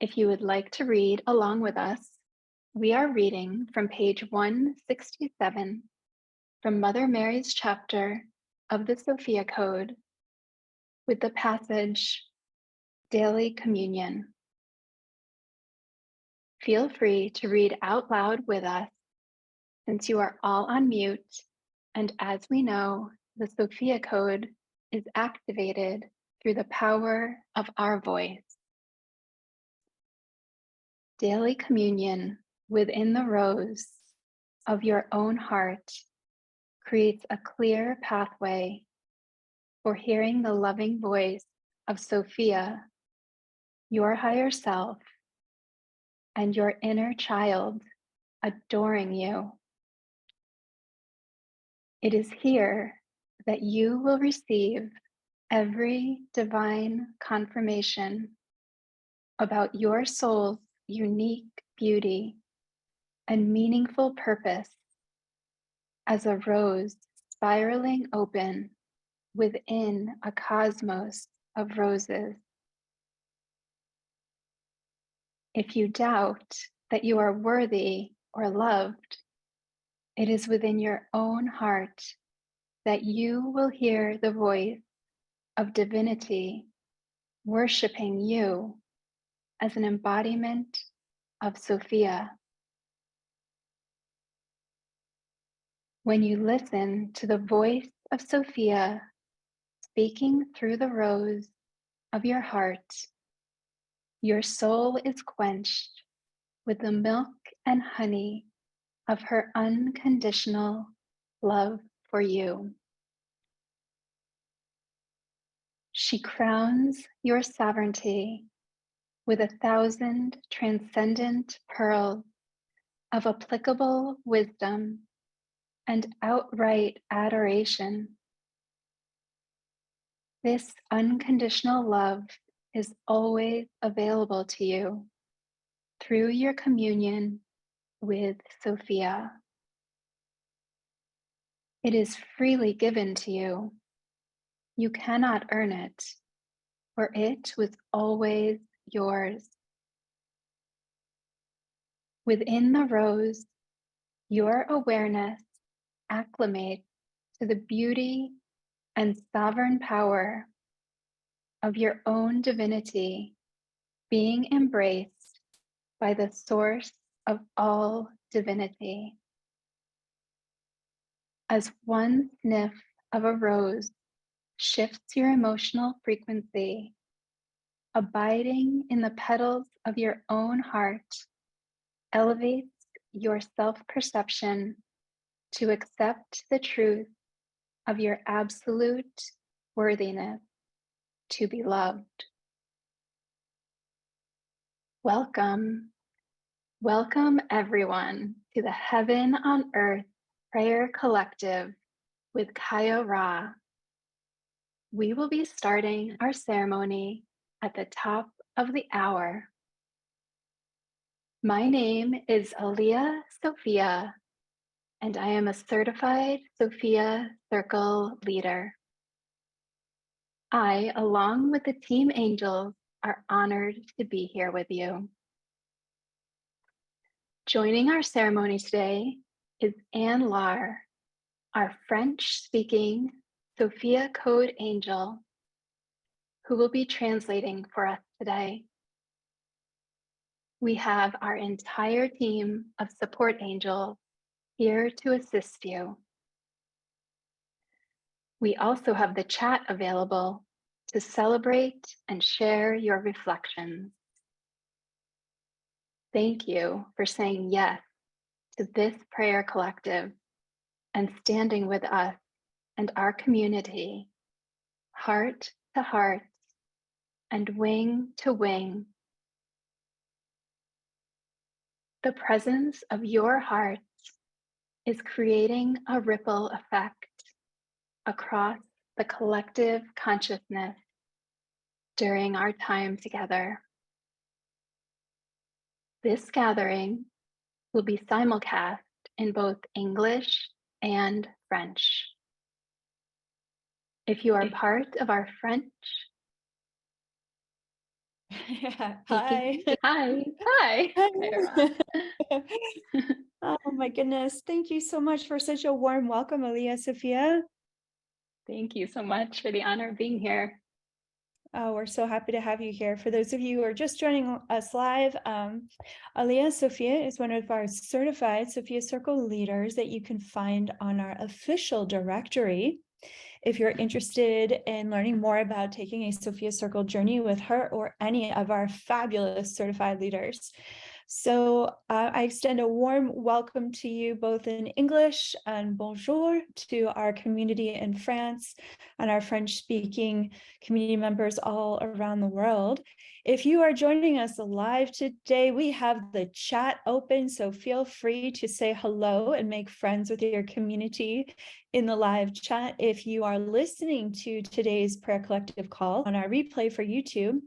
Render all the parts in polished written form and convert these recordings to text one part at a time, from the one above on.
If you would like to read along with us, we are reading from page 167 from Mother Mary's chapter of the Sophia Code with the passage, Daily Communion. Feel free to read out loud with us since you are all on mute, and as we know, the Sophia Code is activated through the power of our voice. Daily communion within the rose of your own heart creates a clear pathway for hearing the loving voice of Sophia, your higher self, and your inner child adoring you. It is here that you will receive every divine confirmation about your soul's unique beauty and meaningful purpose as a rose spiraling open within a cosmos of roses. If you doubt that you are worthy or loved, it is within your own heart that you will hear the voice of divinity worshiping you as an embodiment of Sophia. When you listen to the voice of Sophia speaking through the rose of your heart, your soul is quenched with the milk and honey of her unconditional love for you. She crowns your sovereignty with 1,000 transcendent pearls of applicable wisdom and outright adoration. This unconditional love is always available to you through your communion with Sophia. It is freely given to you. You cannot earn it, for it was always yours. Within the rose, your awareness acclimates to the beauty and sovereign power of your own divinity being embraced by the source of all divinity. As one sniff of a rose shifts your emotional frequency, abiding in the petals of your own heart elevates your self-perception to accept the truth of your absolute worthiness to be loved. Welcome, welcome everyone to the Heaven on Earth Prayer Collective with Kaia Ra. We will be starting our ceremony at the top of the hour. My name is Aliyah Sophia, and I am a certified Sophia Circle leader. I, along with the team angels, are honored to be here with you. Joining our ceremony today is Anne Lar, our French-speaking Sophia Code angel, who will be translating for us today. We have our entire team of support angels here to assist you. We also have the chat available to celebrate and share your reflections. Thank you for saying yes to this prayer collective and standing with us and our community, heart to heart and wing to wing. The presence of your hearts is creating a ripple effect across the collective consciousness during our time together. This gathering will be simulcast in both English and French. If you are part of our French Yeah. Hi. taking hi. Hi, Kaia Ra. Oh my goodness. Thank you so much for such a warm welcome, Aliyah Sophia. Thank you so much for the honor of being here. Oh, we're so happy to have you here. For those of you who are just joining us live, Aliyah Sophia is one of our certified Sophia Circle leaders that you can find on our official directory. If you're interested in learning more about taking a Sophia Circle journey with her or any of our fabulous certified leaders. So I extend a warm welcome to you both in English and bonjour to our community in France and our French-speaking community members all around the world. If you are joining us live today, we have the chat open, so feel free to say hello and make friends with your community in the live chat. If you are listening to today's prayer collective call on our replay for YouTube,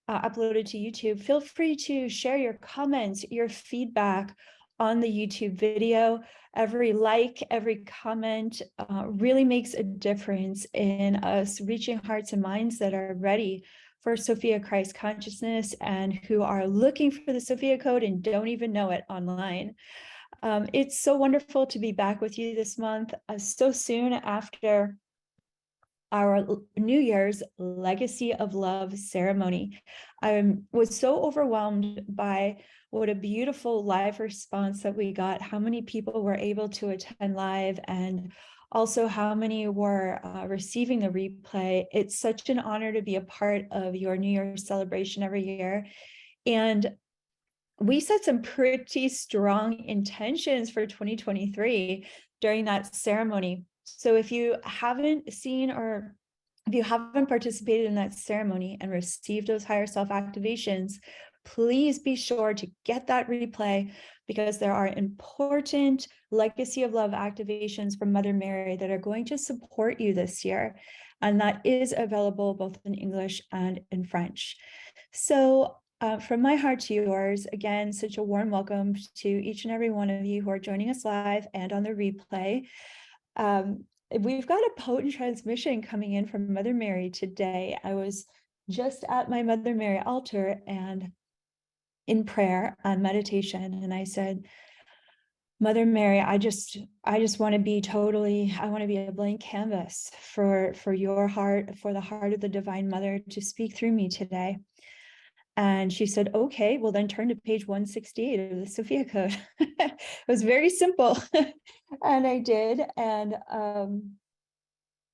uploaded to YouTube, feel free to share your comments, your feedback on the YouTube video. Every like, every comment really makes a difference in us reaching hearts and minds that are ready for Sophia Christ consciousness and who are looking for the Sophia Code and don't even know it online. It's so wonderful to be back with you this month, so soon after our New Year's Legacy of Love ceremony. I was so overwhelmed by what a beautiful live response that we got, how many people were able to attend live, and also how many were receiving the replay. It's such an honor to be a part of your New Year's celebration every year. And we set some pretty strong intentions for 2023 during that ceremony. So if you haven't seen or if you haven't participated in that ceremony and received those higher self activations, please be sure to get that replay because there are important Legacy of Love activations from Mother Mary that are going to support you this year. And that is available both in English and in French. So from my heart to yours, again, such a warm welcome to each and every one of you who are joining us live and on the replay. We've got a potent transmission coming in from Mother Mary today. I was just at my Mother Mary altar and in prayer and meditation, and I said, Mother Mary, I just want to be I want to be a blank canvas for your heart, for the heart of the Divine Mother to speak through me today. And she said, okay, well then turn to page 168 of the Sophia Code. It was very simple. And I did. And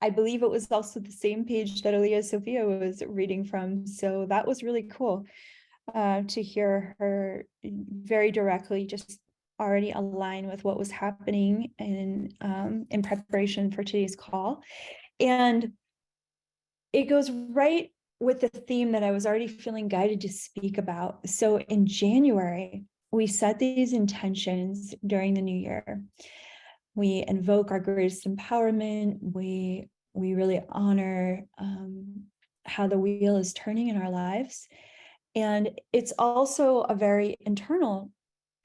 I believe it was also the same page that Aliyah Sophia was reading from. So that was really cool to hear her very directly just already align with what was happening in preparation for today's call. And it goes right with the theme that I was already feeling guided to speak about. So in January, we set these intentions during the new year. We invoke our greatest empowerment. We really honor how the wheel is turning in our lives. And it's also a very internal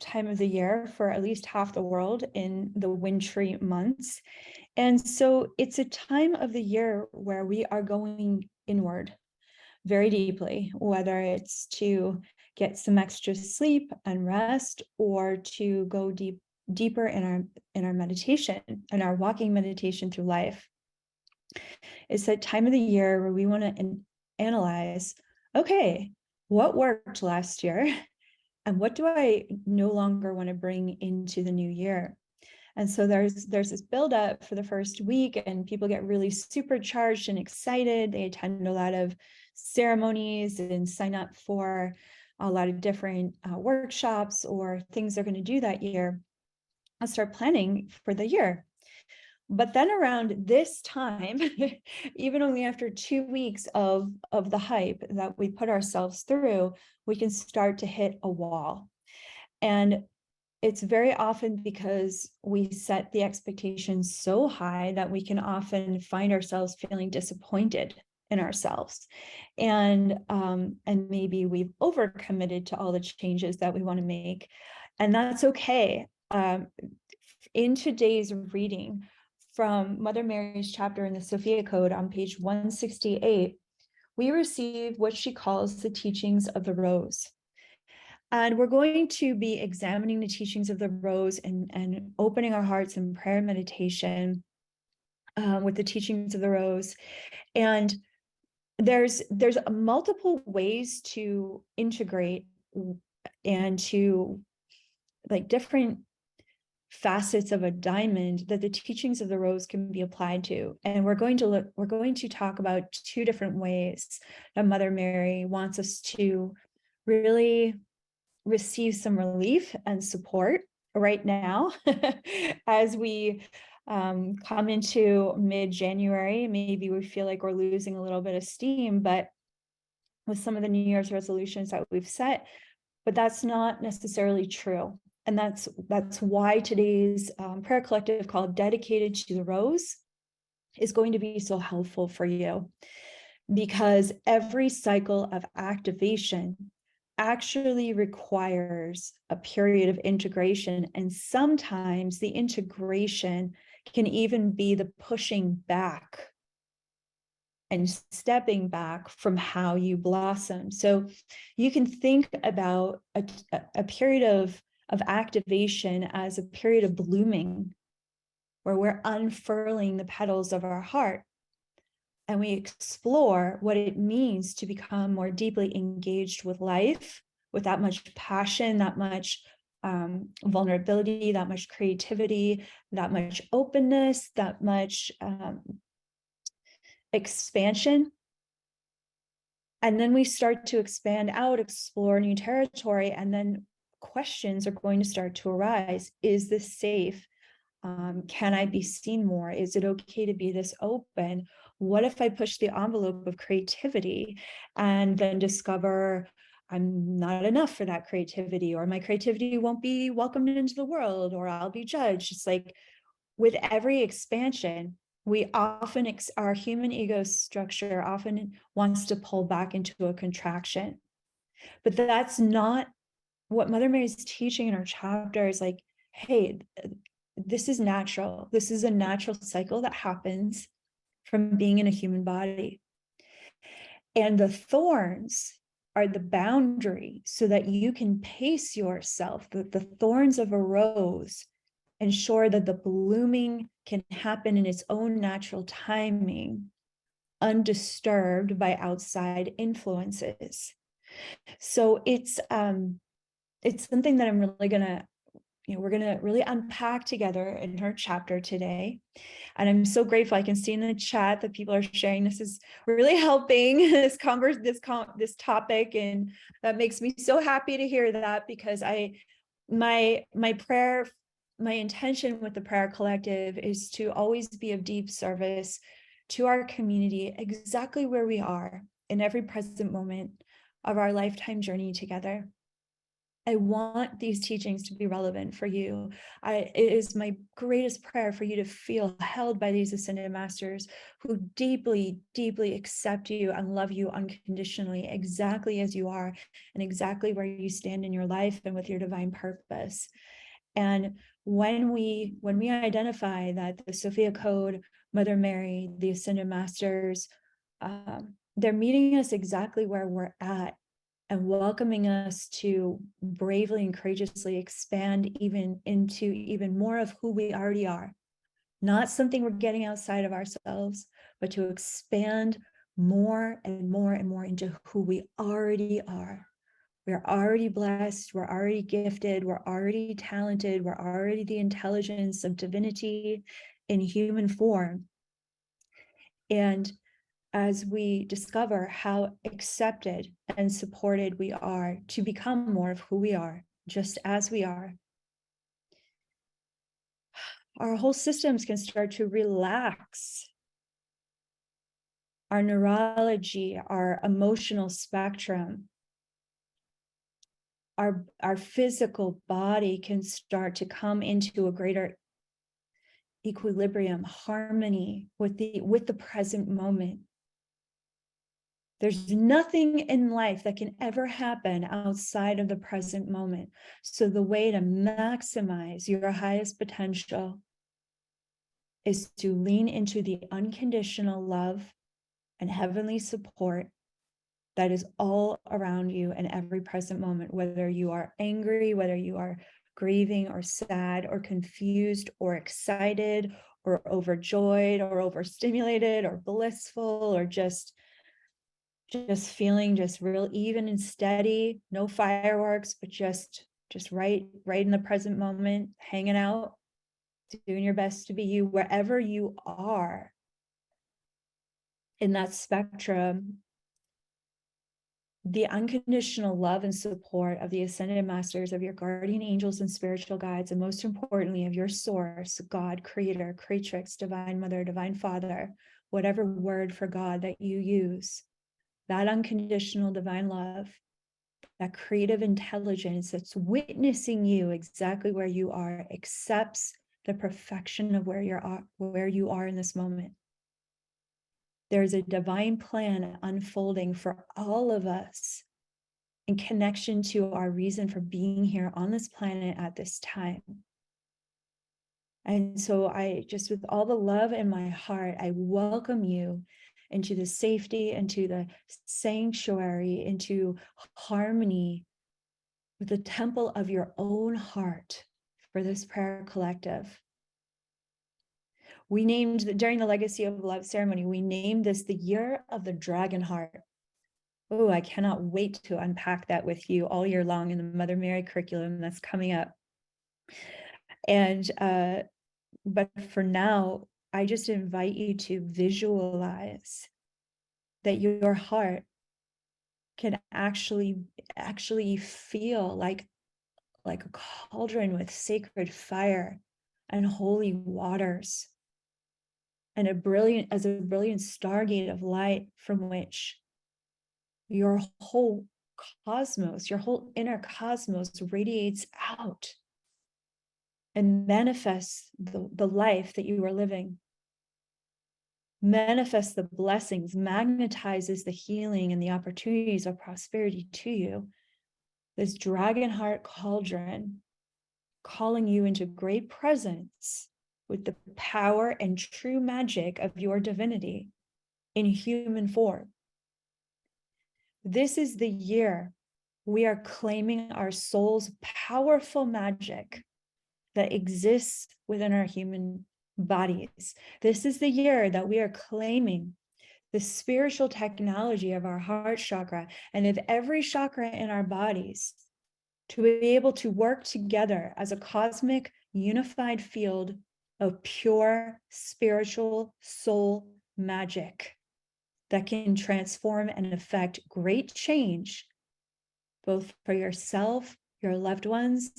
time of the year for at least half the world in the wintry months. And so it's a time of the year where we are going inward very deeply, whether it's to get some extra sleep and rest or to go deeper in our meditation and our walking meditation through life. It's that time of the year where we want to analyze, okay, what worked last year and what do I no longer want to bring into the new year? And so there's this buildup for the first week, and people get really supercharged and excited. They attend a lot of ceremonies and sign up for a lot of different workshops or things they're going to do that year. I'll start planning for the year. But then around this time, even only after 2 weeks of the hype that we put ourselves through, we can start to hit a wall. And it's very often because we set the expectations so high that we can often find ourselves feeling disappointed in ourselves. And maybe we've overcommitted to all the changes that we want to make. And that's okay. In today's reading from Mother Mary's chapter in the Sophia Code on page 168, we receive what she calls the teachings of the rose. And we're going to be examining the teachings of the rose and opening our hearts in prayer and meditation with the teachings of the rose. And there's multiple ways to integrate and to like different facets of a diamond that the teachings of the rose can be applied to. And we're going to talk about two different ways that Mother Mary wants us to really receive some relief and support right now as we come into mid-January. Maybe we feel like we're losing a little bit of steam, but with some of the New Year's resolutions that we've set, but that's not necessarily true. And that's why today's prayer collective called Dedicated to the Rose is going to be so helpful for you, because every cycle of activation actually requires a period of integration. And sometimes the integration can even be the pushing back and stepping back from how you blossom. So you can think about a period of activation as a period of blooming, where we're unfurling the petals of our heart and we explore what it means to become more deeply engaged with life, with that much passion, that much vulnerability, that much creativity, that much openness, that much expansion. And then we start to expand out, explore new territory, and then questions are going to start to arise. Is this safe? Can I be seen more? Is it okay to be this open? What if I push the envelope of creativity and then discover I'm not enough for that creativity, or my creativity won't be welcomed into the world, or I'll be judged? It's like with every expansion, we often, our human ego structure often wants to pull back into a contraction. But that's not what Mother Mary's teaching in her chapter. Is like, hey, this is natural. This is a natural cycle that happens from being in a human body. And the thorns are the boundary so that you can pace yourself. The thorns of a rose ensure that the blooming can happen in its own natural timing, undisturbed by outside influences. So it's something that I'm really gonna, we're gonna really unpack together in her chapter today. And I'm so grateful. I can see in the chat that people are sharing this is really helping this topic, and that makes me so happy to hear that, because my prayer, my intention with the prayer collective is to always be of deep service to our community, exactly where we are in every present moment of our lifetime journey together. I want these teachings to be relevant for you. It is my greatest prayer for you to feel held by these ascended masters who deeply, deeply accept you and love you unconditionally, exactly as you are and exactly where you stand in your life and with your divine purpose. And when we identify that the Sophia Code, Mother Mary, the ascended masters, they're meeting us exactly where we're at and welcoming us to bravely and courageously expand even into even more of who we already are. Not something we're getting outside of ourselves, but to expand more and more and more into who we already are. We're already blessed, we're already gifted, we're already talented, we're already the intelligence of divinity in human form. And as we discover how accepted and supported we are to become more of who we are, just as we are, our whole systems can start to relax. Our neurology, our emotional spectrum, our physical body can start to come into a greater equilibrium, harmony with the present moment. There's nothing in life that can ever happen outside of the present moment. So the way to maximize your highest potential is to lean into the unconditional love and heavenly support that is all around you in every present moment, whether you are angry, whether you are grieving or sad or confused or excited or overjoyed or overstimulated or blissful or just feeling just real even and steady, no fireworks, but just right in the present moment, hanging out, doing your best to be you, wherever you are in that spectrum. The unconditional love and support of the ascended masters, of your guardian angels and spiritual guides, and most importantly, of your source, God, creator, creatrix, divine mother, divine father, whatever word for God that you use, that unconditional divine love, that creative intelligence that's witnessing you exactly where you are, accepts the perfection of where you are in this moment. There's a divine plan unfolding for all of us in connection to our reason for being here on this planet at this time. And so I just, with all the love in my heart, I welcome you into the safety, into the sanctuary, into harmony with the temple of your own heart for this prayer collective. We named, during the Legacy of Love ceremony, we named this the Year of the Dragon Heart. Oh, I cannot wait to unpack that with you all year long in the Mother Mary curriculum that's coming up. And, but for now, I just invite you to visualize that your heart can actually feel like a cauldron with sacred fire and holy waters, and a brilliant stargate of light from which your whole cosmos, your whole inner cosmos radiates out and manifests the life that you are living, manifests the blessings, magnetizes the healing and the opportunities of prosperity to you. This dragon heart cauldron calling you into great presence with the power and true magic of your divinity in human form. This is the year we are claiming our soul's powerful magic that exists within our human bodies. This is the year that we are claiming the spiritual technology of our heart chakra and of every chakra in our bodies to be able to work together as a cosmic unified field of pure spiritual soul magic that can transform and affect great change, both for yourself, your loved ones,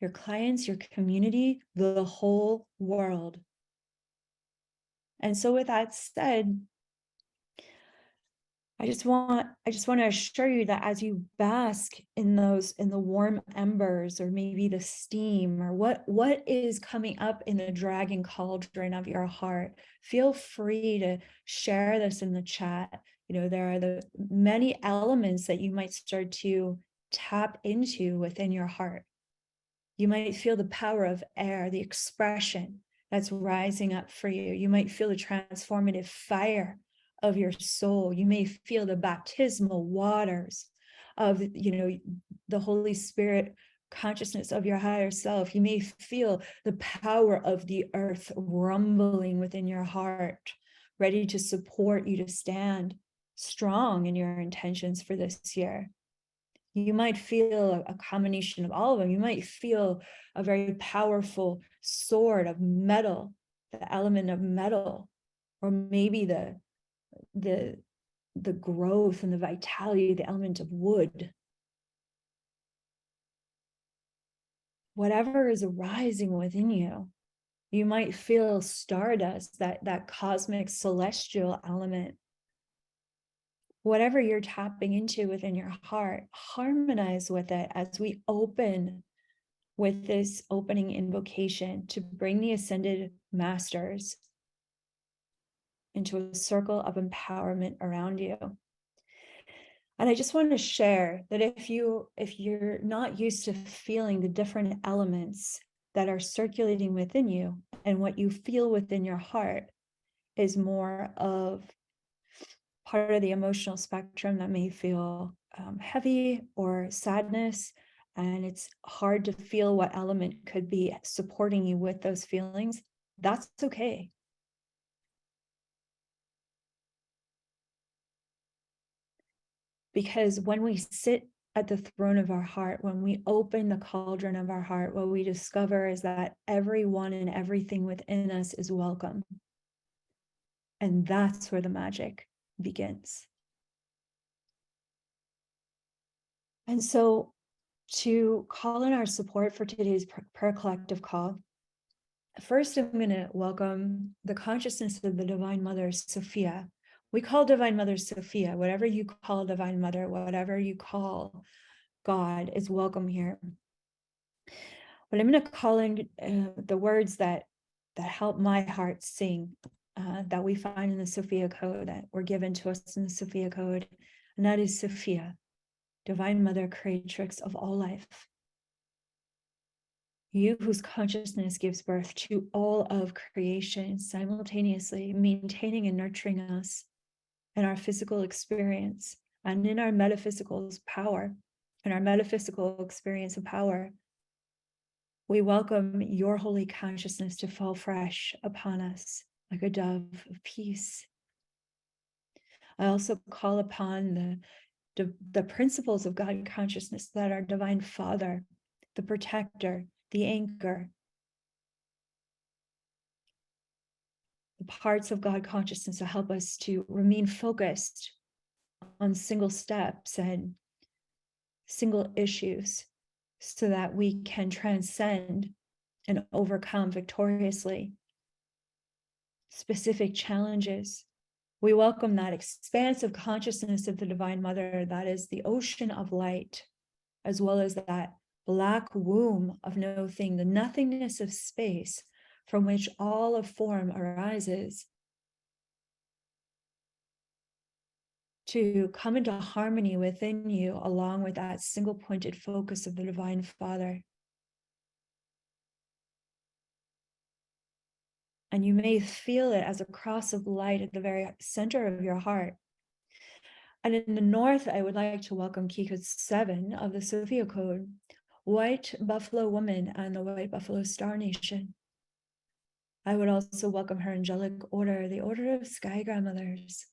your clients, your community, the whole world. And so with that said, I just want to assure you that as you bask in the warm embers, or maybe the steam, or what is coming up in the dragon cauldron of your heart, feel free to share this in the chat. There are the many elements that you might start to tap into within your heart. You might feel the power of air, the expression that's rising up for you. You might feel the transformative fire of your soul. You may feel the baptismal waters of, the Holy Spirit consciousness of your higher self. You may feel the power of the earth rumbling within your heart, ready to support you to stand strong in your intentions for this year. You might feel a combination of all of them. You might feel a very powerful sword of metal, the element of metal, or maybe the growth and the vitality, the element of wood. Whatever is arising within you, you might feel stardust, that cosmic celestial element. Whatever you're tapping into within your heart, harmonize with it as we open with this opening invocation to bring the ascended masters into a circle of empowerment around you. And I just want to share that if you're not used to feeling the different elements that are circulating within you, and what you feel within your heart is more of part of the emotional spectrum that may feel heavy or sadness, and it's hard to feel what element could be supporting you with those feelings, that's okay. Because when we sit at the throne of our heart, when we open the cauldron of our heart, what we discover is that everyone and everything within us is welcome. And that's where the magic begins. And so, to call in our support for today's prayer collective call, first I'm going to welcome the consciousness of the Divine Mother, Sophia. We call Divine Mother Sophia. Whatever you call Divine Mother, whatever you call God is welcome here. But I'm going to call in the words that help my heart sing, that we find in the Sophia Code, that were given to us in the Sophia Code. And that is Sophia, Divine Mother, Creatrix of all life. You whose consciousness gives birth to all of creation, simultaneously maintaining and nurturing us in our physical experience and in our metaphysical power, in our metaphysical experience of power. We welcome your holy consciousness to fall fresh upon us like a dove of peace. I also call upon the principles of God consciousness, that our Divine Father, the protector, the anchor, the parts of God consciousness to help us to remain focused on single steps and single issues, so that we can transcend and overcome victoriously specific challenges. We welcome that expansive consciousness of the Divine Mother, that is the ocean of light, as well as that black womb of no thing, the nothingness of space from which all of form arises, to come into harmony within you, along with that single pointed focus of the Divine Father. And you may feel it as a cross of light at the very center of your heart. And in the north, I would like to welcome key code 7 of the Sophia Code, White Buffalo Woman and the White Buffalo Star Nation. I would also welcome her angelic order, the Order of Sky Grandmothers.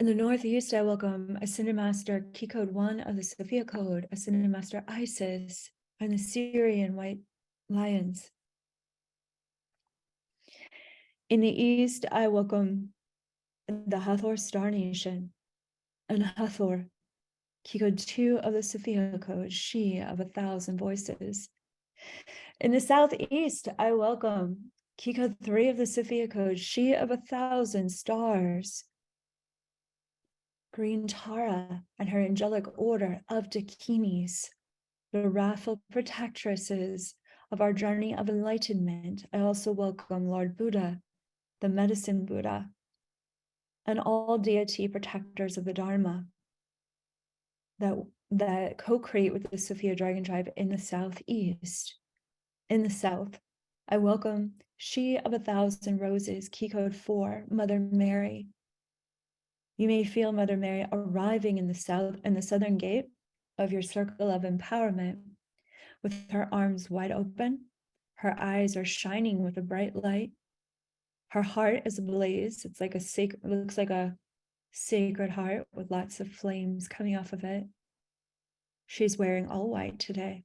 In the northeast, I welcome Ascended Master key code 1 of the Sophia Code, Ascended Master Isis, and the Syrian White Lions. In the east, I welcome the Hathor Star Nation, and Hathor, key code 2 of the Sophia Code, she of 1,000 voices. In the southeast, I welcome key code 3 of the Sophia Code, she of 1,000 stars, Green Tara and her angelic order of Dakinis, the wrathful protectresses of our journey of enlightenment. I also welcome Lord Buddha, the medicine Buddha, and all deity protectors of the Dharma that co-create with the Sophia Dragon Tribe in the southeast. In the south, I welcome she of 1,000 roses, key code 4, Mother Mary. You may feel Mother Mary arriving in the south, in the southern gate of your circle of empowerment, with her arms wide open. Her eyes are shining with a bright light. Her heart is ablaze. It's like it looks like a sacred heart with lots of flames coming off of it. She's wearing all white today.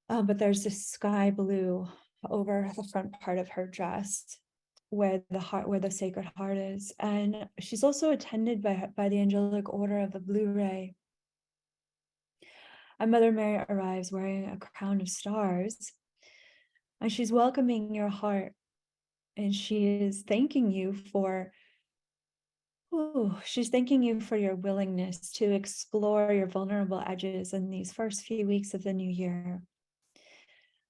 But there's this sky blue over the front part of her dress, where the sacred heart is. And she's also attended by the angelic order of the blue ray. And Mother Mary arrives wearing a crown of stars, and she's welcoming your heart, and she is thanking you for your willingness to explore your vulnerable edges in these first few weeks of the new year.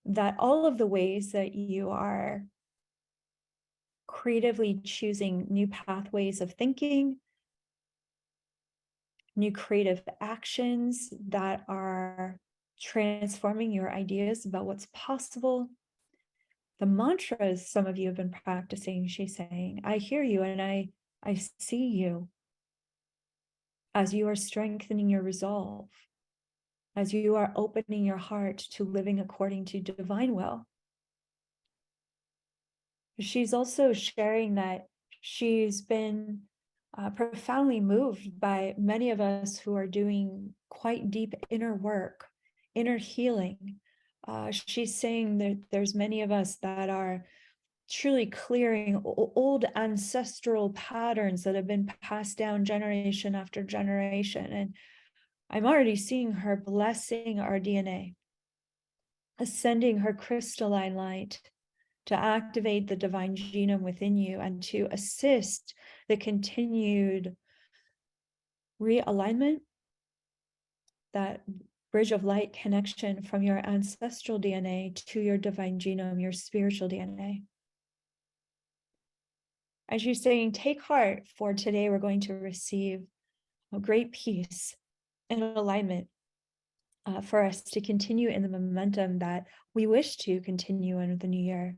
That all of the ways that you are creatively choosing new pathways of thinking, new creative actions that are transforming your ideas about what's possible, The mantras some of you have been practicing, she's saying, I hear you and I see you as you are strengthening your resolve, as you are opening your heart to living according to divine will. She's also sharing that she's been profoundly moved by many of us who are doing quite deep inner work, inner healing. She's saying that there's many of us that are truly clearing old ancestral patterns that have been passed down generation after generation. And I'm already seeing her blessing our DNA, ascending her crystalline light to activate the divine genome within you and to assist the continued realignment, that bridge of light connection from your ancestral DNA to your divine genome, your spiritual DNA. As you're saying, take heart, for today we're going to receive a great peace and alignment for us to continue in the momentum that we wish to continue in the new year.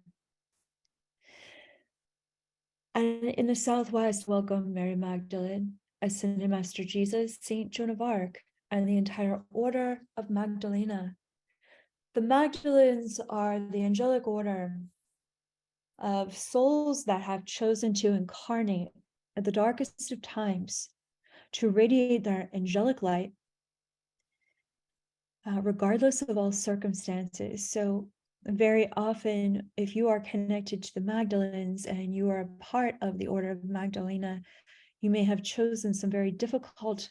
And in the Southwest, welcome Mary Magdalene, Ascended Master Jesus, Saint Joan of Arc, and the entire Order of Magdalena. The Magdalenes are the angelic order of souls that have chosen to incarnate at the darkest of times to radiate their angelic light, regardless of all circumstances. So very often, if you are connected to the Magdalenes and you are a part of the Order of Magdalena, you may have chosen some very difficult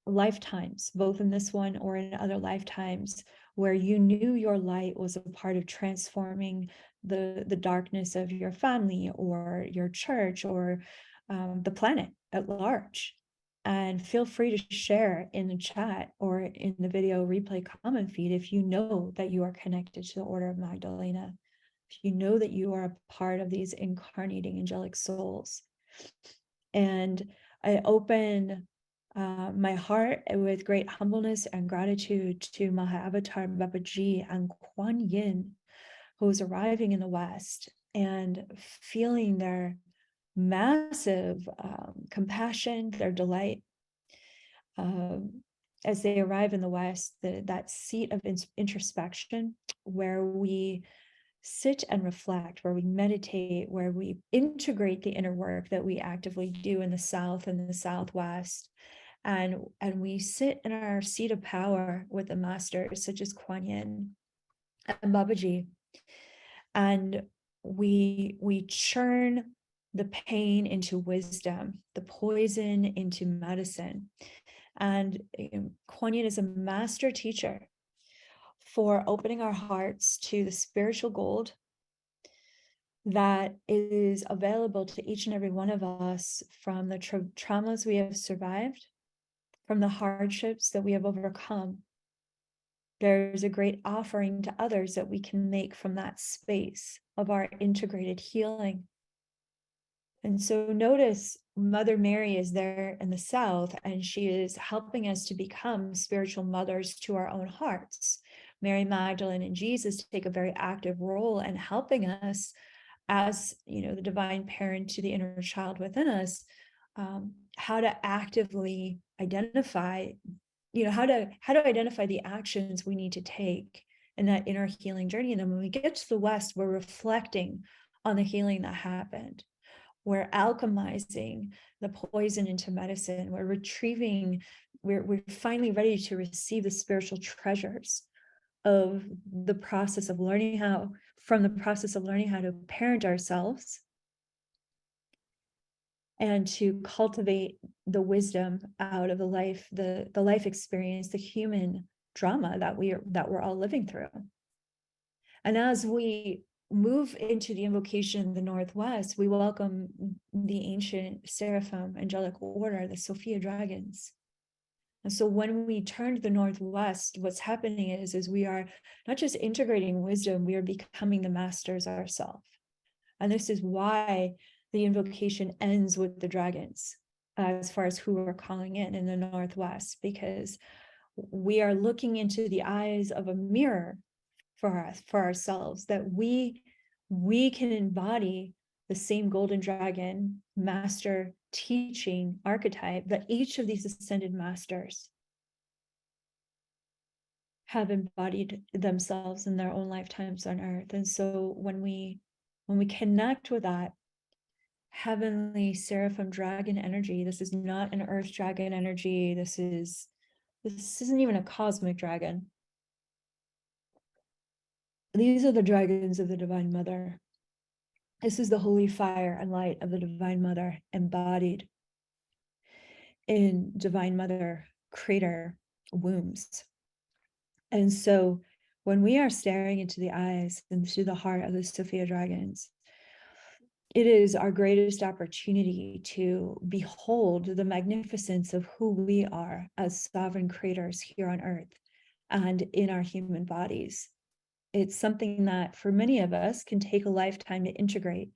lifetimes, both in this one or in other lifetimes, where you knew your light was a part of transforming the darkness of your family or your church or the planet at large. And feel free to share in the chat or in the video replay comment feed if you know that you are connected to the Order of Magdalena, if you know that you are a part of these incarnating angelic souls. And I open my heart with great humbleness and gratitude to Mahavatar Babaji and Kuan Yin, who is arriving in the West, and feeling their massive compassion, their delight as they arrive in the West, that seat of introspection where we sit and reflect, where we meditate, where we integrate the inner work that we actively do in the South and the Southwest. And we sit in our seat of power with the masters such as Kuan Yin and Babaji. And we churn the pain into wisdom, the poison into medicine. And Kuan Yin is a master teacher for opening our hearts to the spiritual gold that is available to each and every one of us from the traumas we have survived, from the hardships that we have overcome. There's a great offering to others that we can make from that space of our integrated healing. And so notice Mother Mary is there in the South, and she is helping us to become spiritual mothers to our own hearts. Mary Magdalene and Jesus take a very active role in helping us as, the divine parent to the inner child within us, how to actively identify, how to identify the actions we need to take in that inner healing journey. And then when we get to the West, we're reflecting on the healing that happened. We're alchemizing the poison into medicine. We're retrieving, we're finally ready to receive the spiritual treasures of the process of learning how to parent ourselves and to cultivate the wisdom out of the life experience, the human drama that we're all living through. And as we move into the invocation in the Northwest, we welcome the ancient seraphim angelic order, the Sophia dragons. And so when we turn to the Northwest, what's happening is we are not just integrating wisdom, we are becoming the masters ourselves. And this is why the invocation ends with the dragons, as far as who we're calling in the Northwest, because we are looking into the eyes of a mirror for ourselves, that we can embody the same golden dragon master teaching archetype that each of these ascended masters have embodied themselves in their own lifetimes on earth. And so when we connect with that heavenly seraphim dragon energy, this is not an earth dragon energy, this isn't even a cosmic dragon. These are the dragons of the Divine Mother. This is the holy fire and light of the Divine Mother embodied in Divine Mother crater wombs. And so when we are staring into the eyes and through the heart of the Sophia dragons, it is our greatest opportunity to behold the magnificence of who we are as sovereign creators here on earth and in our human bodies. It's something that for many of us can take a lifetime to integrate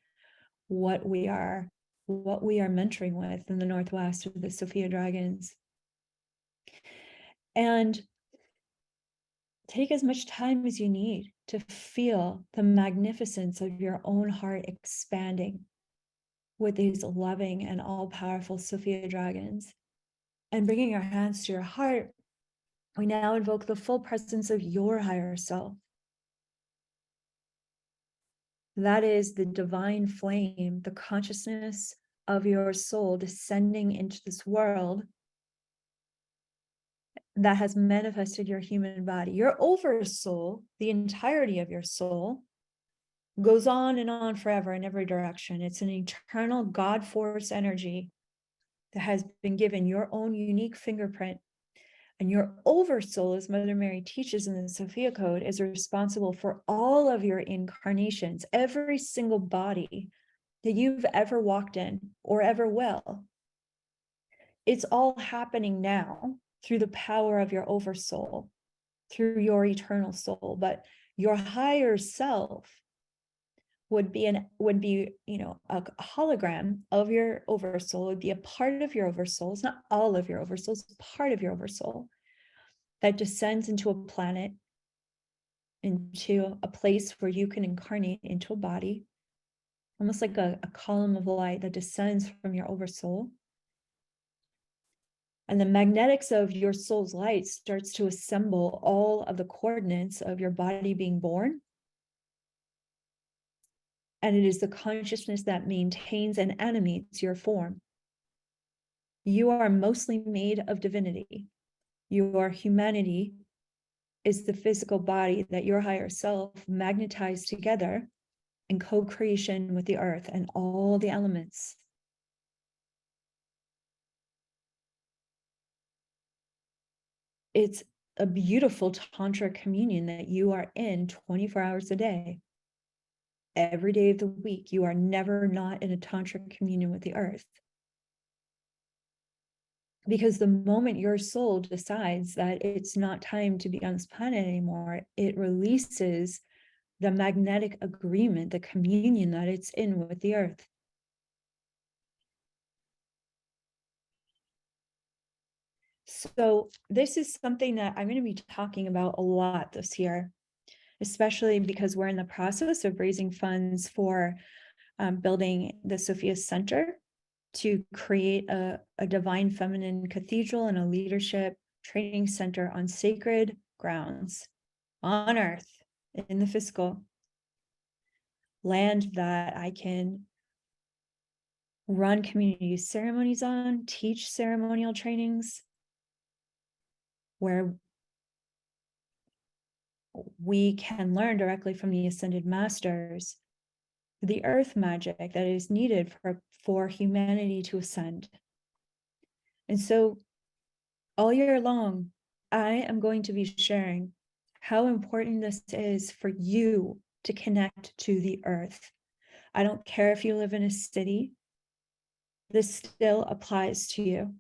what we are mentoring with in the Northwest with the Sophia dragons. And take as much time as you need to feel the magnificence of your own heart expanding with these loving and all-powerful Sophia dragons. And bringing our hands to your heart, we now invoke the full presence of your higher self. That is the divine flame, the consciousness of your soul descending into this world that has manifested your human body. Your oversoul, the entirety of your soul, goes on and on forever in every direction. It's an eternal God force energy that has been given your own unique fingerprint. And your oversoul, as Mother Mary teaches in the Sophia Code, is responsible for all of your incarnations, every single body that you've ever walked in or ever will. It's all happening now through the power of your oversoul, through your eternal soul. But your higher self would be a hologram of your oversoul. It would be a part of your oversoul. It's not all of your oversoul, it's part of your oversoul that descends into a planet, into a place where you can incarnate into a body, almost like a column of light that descends from your oversoul. And the magnetics of your soul's light starts to assemble all of the coordinates of your body being born. And it is the consciousness that maintains and animates your form. You are mostly made of divinity. Your humanity is the physical body that your higher self magnetized together in co-creation with the earth and all the elements. It's a beautiful tantra communion that you are in 24 hours a day. Every day of the week, you are never not in a tantra communion with the earth. Because the moment your soul decides that it's not time to be on this planet anymore, it releases the magnetic agreement, the communion that it's in with the earth. So this is something that I'm going to be talking about a lot this year, especially because we're in the process of raising funds for building the Sophia Center to create a divine feminine cathedral and a leadership training center on sacred grounds on earth in the physical land that I can run community ceremonies on, teach ceremonial trainings, where we can learn directly from the ascended masters the earth magic that is needed for humanity to ascend. And so all year long, I am going to be sharing how important this is for you to connect to the earth. I don't care if you live in a city, this still applies to you.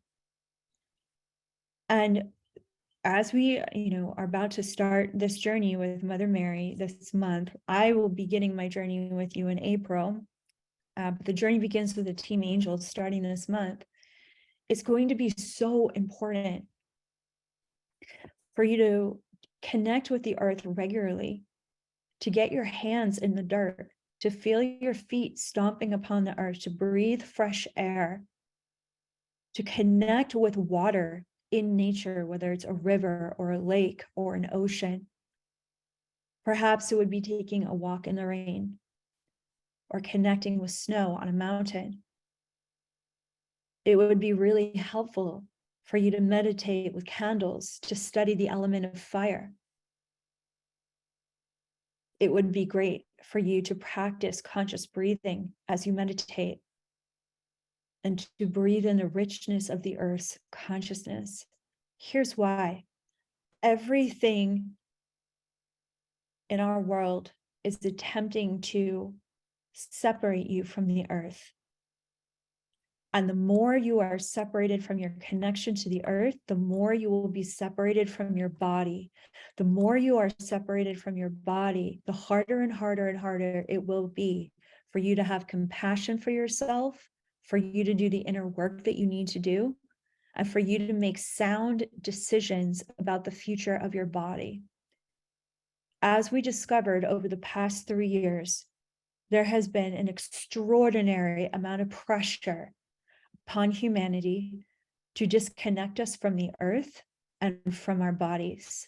And as we, are about to start this journey with Mother Mary this month, I will be beginning my journey with you in April. But the journey begins with the Team Angels starting this month. It's going to be so important for you to connect with the earth regularly to get your hands in the dirt, to feel your feet stomping upon the earth, to breathe fresh air, to connect with water in nature, whether it's a river or a lake or an ocean. Perhaps it would be taking a walk in the rain or connecting with snow on a mountain. It would be really helpful for you to meditate with candles, to study the element of fire. It would be great for you to practice conscious breathing as you meditate and to breathe in the richness of the earth's consciousness. Here's why. Everything in our world is attempting to separate you from the earth. And the more you are separated from your connection to the earth, the more you will be separated from your body. The more you are separated from your body, the harder and harder and harder it will be for you to have compassion for yourself, for you to do the inner work that you need to do, and for you to make sound decisions about the future of your body. As we discovered over the past 3 years, there has been an extraordinary amount of pressure upon humanity to disconnect us from the earth and from our bodies.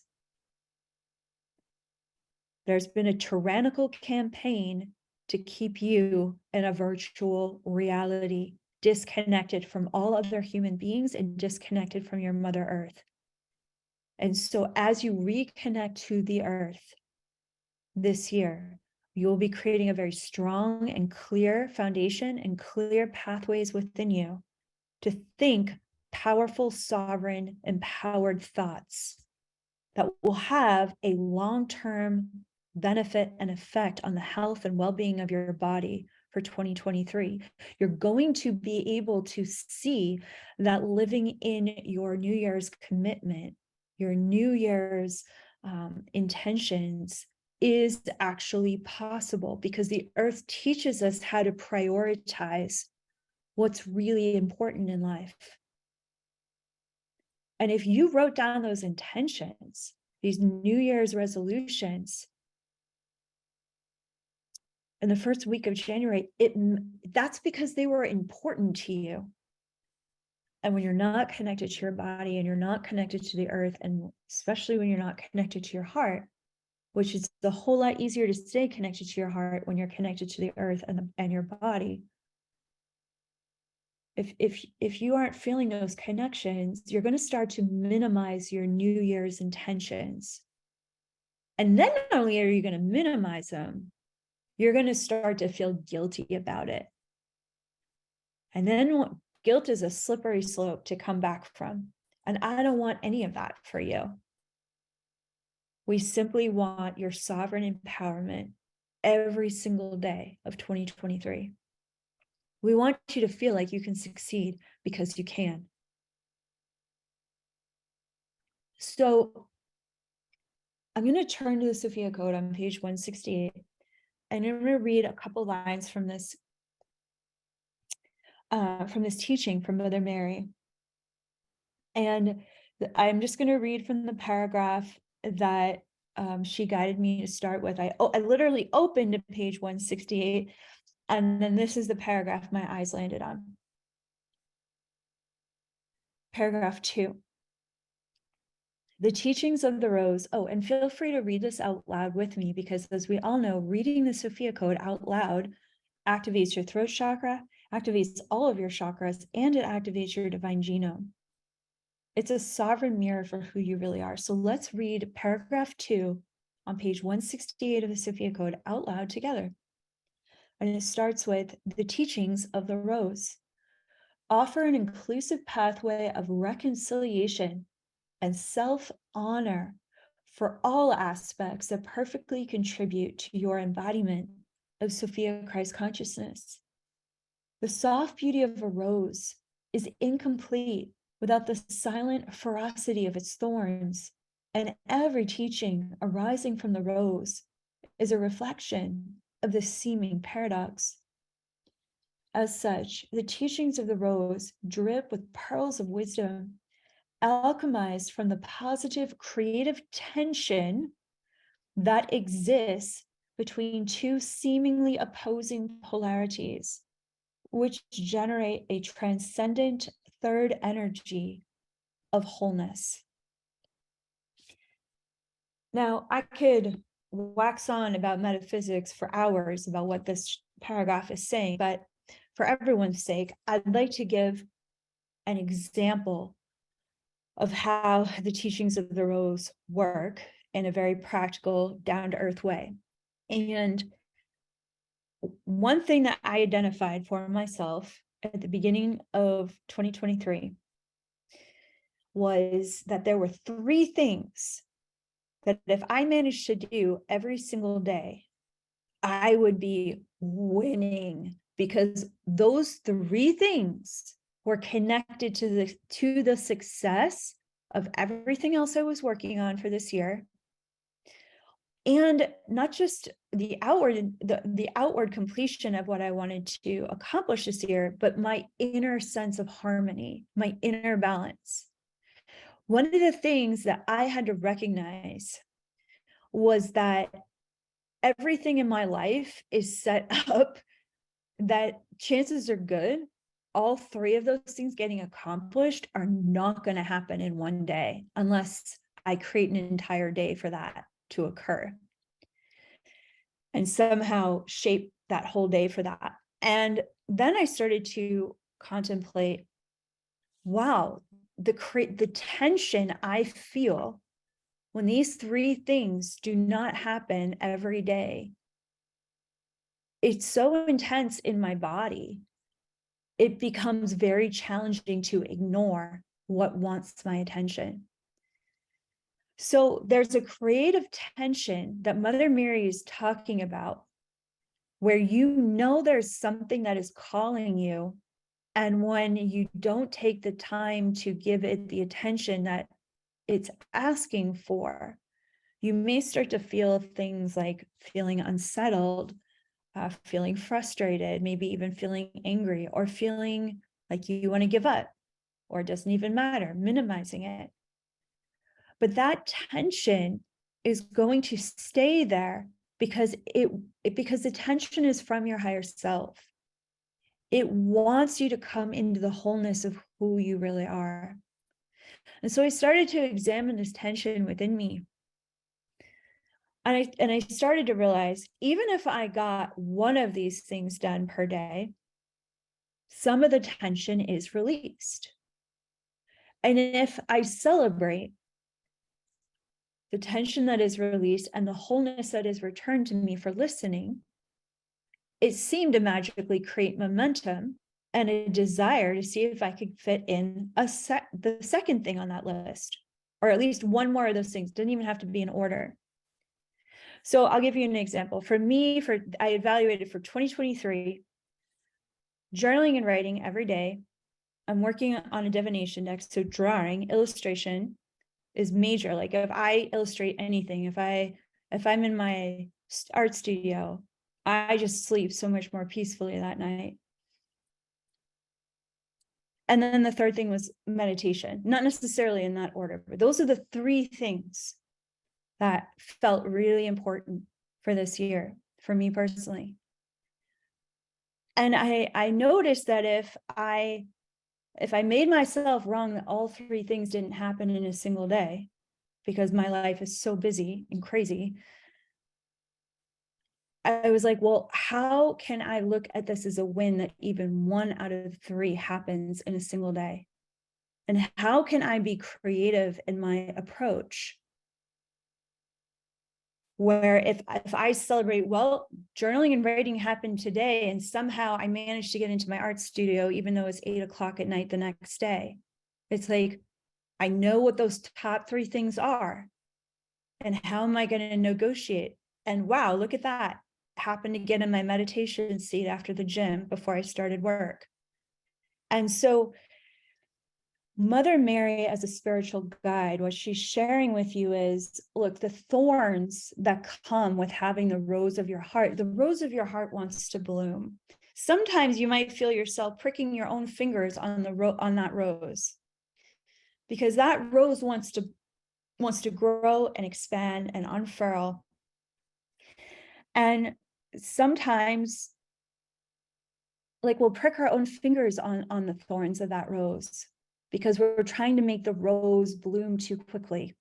There's been a tyrannical campaign to keep you in a virtual reality, disconnected from all other human beings and disconnected from your Mother Earth. And so as you reconnect to the earth this year, you'll be creating a very strong and clear foundation and clear pathways within you to think powerful, sovereign, empowered thoughts that will have a long-term benefit and effect on the health and well-being of your body for 2023. You're going to be able to see that living in your New Year's commitment, your New Year's intentions is actually possible, because the earth teaches us how to prioritize what's really important in life. And if you wrote down those intentions, these New Year's resolutions, in the first week of January, that's because they were important to you. And when you're not connected to your body and you're not connected to the earth, and especially when you're not connected to your heart, which is a whole lot easier to stay connected to your heart when you're connected to the earth and your body. If you aren't feeling those connections, you're going to start to minimize your New Year's intentions. And then not only are you going to minimize them, you're going to start to feel guilty about it. And then guilt is a slippery slope to come back from. And I don't want any of that for you. We simply want your sovereign empowerment every single day of 2023. We want you to feel like you can succeed because you can. So I'm going to turn to the Sophia Code on page 168, and I'm going to read a couple lines from this teaching from Mother Mary. And I'm just going to read from the paragraph that she guided me to start with. I literally opened to page 168, and then this is the paragraph my eyes landed on. Paragraph 2. The teachings of the rose. Oh, and feel free to read this out loud with me, because as we all know, reading the Sophia Code out loud activates your throat chakra, activates all of your chakras, and it activates your divine genome. It's a sovereign mirror for who you really are. So let's read paragraph 2 on page 168 of the Sophia Code out loud together. And it starts with the teachings of the rose. Offer an inclusive pathway of reconciliation and self-honor for all aspects that perfectly contribute to your embodiment of Sophia Christ consciousness. The soft beauty of a rose is incomplete without the silent ferocity of its thorns, and every teaching arising from the rose is a reflection of this seeming paradox. As such, the teachings of the rose drip with pearls of wisdom, alchemized from the positive creative tension that exists between two seemingly opposing polarities, which generate a transcendent third energy of wholeness. Now, I could wax on about metaphysics for hours about what this paragraph is saying, but for everyone's sake, I'd like to give an example of how the teachings of the Rose work in a very practical, down-to-earth way. And one thing that I identified for myself at the beginning of 2023 was that there were 3 things that if I managed to do every single day, I would be winning, because those 3 things were connected to the success of everything else I was working on for this year. And not just the outward completion of what I wanted to accomplish this year, but my inner sense of harmony, my inner balance. One of the things that I had to recognize was that everything in my life is set up that chances are good all 3 of those things getting accomplished are not going to happen in one day unless I create an entire day for that to occur and somehow shape that whole day for that. And then I started to contemplate, wow, the tension I feel when these 3 things do not happen every day. It's so intense in my body. It becomes very challenging to ignore what wants my attention. So there's a creative tension that Mother Mary is talking about, where you know there's something that is calling you, and when you don't take the time to give it the attention that it's asking for, you may start to feel things like feeling unsettled, feeling frustrated, maybe even feeling angry, or feeling like you want to give up, or it doesn't even matter, minimizing it. But that tension is going to stay there because because the tension is from your higher self. It wants you to come into the wholeness of who you really are. And so I started to examine this tension within me. And I started to realize, even if I got one of these things done per day, some of the tension is released. And if I celebrate the tension that is released and the wholeness that is returned to me for listening, it seemed to magically create momentum and a desire to see if I could fit in the second thing on that list, or at least one more of those things. Didn't even have to be in order. So I'll give you an example. For me, I evaluated for 2023, journaling and writing every day. I'm working on a divination deck, so drawing, illustration is major. Like if I illustrate anything, if I'm in my art studio, I just sleep so much more peacefully that night. And then the third thing was meditation, not necessarily in that order, but those are the 3 things that felt really important for this year, for me personally. And I noticed that if I made myself wrong that all 3 things didn't happen in a single day, because my life is so busy and crazy, I was like, well, how can I look at this as a win that even 1 out of 3 happens in a single day? And how can I be creative in my approach? Where if I celebrate, well, journaling and writing happened today, and somehow I managed to get into my art studio, even though it's 8:00 at night the next day. It's like, I know what those top 3 things are. And how am I going to negotiate? And wow, look at that. Happened to get in my meditation seat after the gym before I started work. And so Mother Mary, as a spiritual guide, what she's sharing with you is, look, the thorns that come with having the rose of your heart wants to bloom. Sometimes you might feel yourself pricking your own fingers on that rose, because that rose wants to grow and expand and unfurl. And sometimes, like, we'll prick our own fingers on the thorns of that rose because we're trying to make the rose bloom too quickly.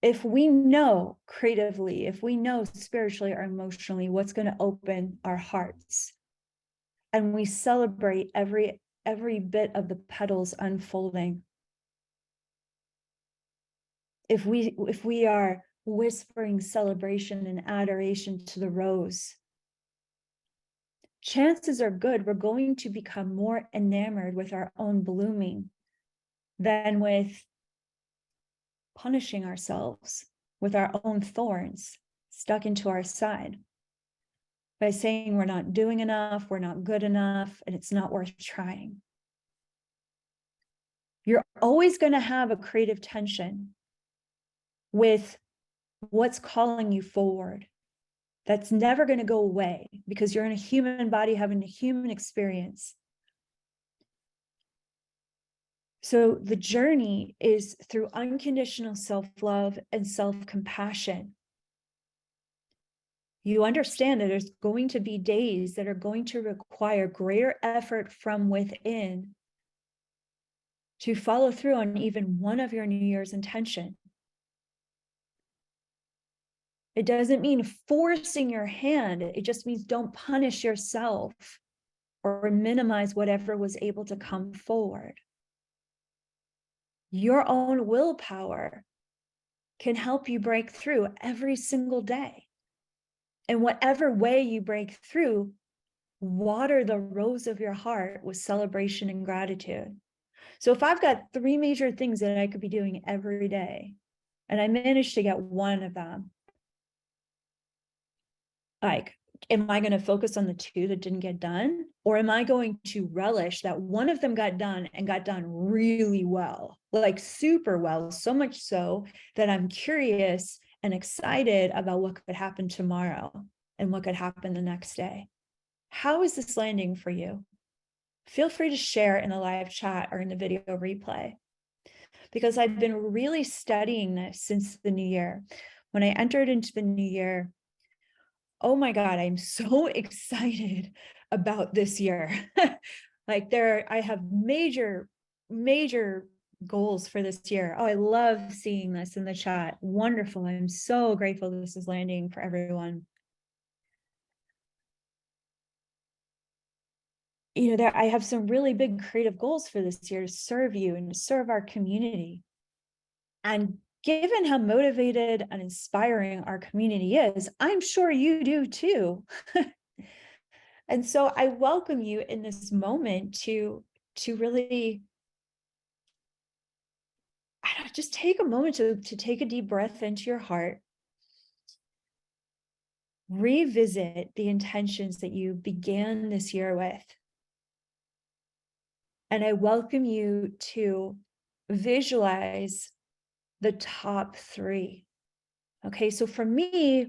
If we know creatively, if we know spiritually or emotionally what's going to open our hearts, and we celebrate every bit of the petals unfolding, if we are whispering celebration and adoration to the rose, chances are good we're going to become more enamored with our own blooming than with punishing ourselves with our own thorns stuck into our side by saying we're not doing enough, we're not good enough, and it's not worth trying. You're always going to have a creative tension with what's calling you forward. That's never going to go away because you're in a human body having a human experience. So the journey is through unconditional self-love and self-compassion. You understand that there's going to be days that are going to require greater effort from within to follow through on even one of your New Year's intention. It doesn't mean forcing your hand. It just means don't punish yourself or minimize whatever was able to come forward. Your own willpower can help you break through every single day. And whatever way you break through, water the rose of your heart with celebration and gratitude. So if I've got 3 major things that I could be doing every day, and I managed to get one of them, like, am I going to focus on the 2 that didn't get done? Or am I going to relish that one of them got done and got done really well, like super well, so much so that I'm curious and excited about what could happen tomorrow and what could happen the next day? How is this landing for you? Feel free to share in the live chat or in the video replay, because I've been really studying this since the new year. When I entered into the new year, oh my God, I'm so excited about this year. Like I have major goals for this year. Oh, I love seeing this in the chat. Wonderful. I'm so grateful this is landing for everyone. You know, I have some really big creative goals for this year to serve you and to serve our community. And given how motivated and inspiring our community is, I'm sure you do too. And so I welcome you in this moment to really, I don't know, just take a moment to take a deep breath into your heart. Revisit the intentions that you began this year with. And I welcome you to visualize the top 3. Okay, so for me,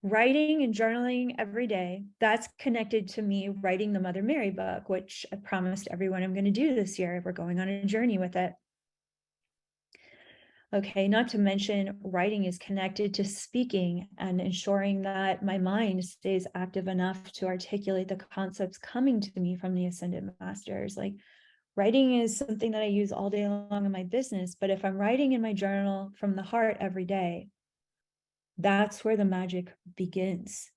writing and journaling every day, that's connected to me writing the Mother Mary book, which I promised everyone I'm going to do this year. We're going on a journey with it. Okay, not to mention writing is connected to speaking and ensuring that my mind stays active enough to articulate the concepts coming to me from the Ascended Masters. Like, writing is something that I use all day long in my business, but if I'm writing in my journal from the heart every day, that's where the magic begins.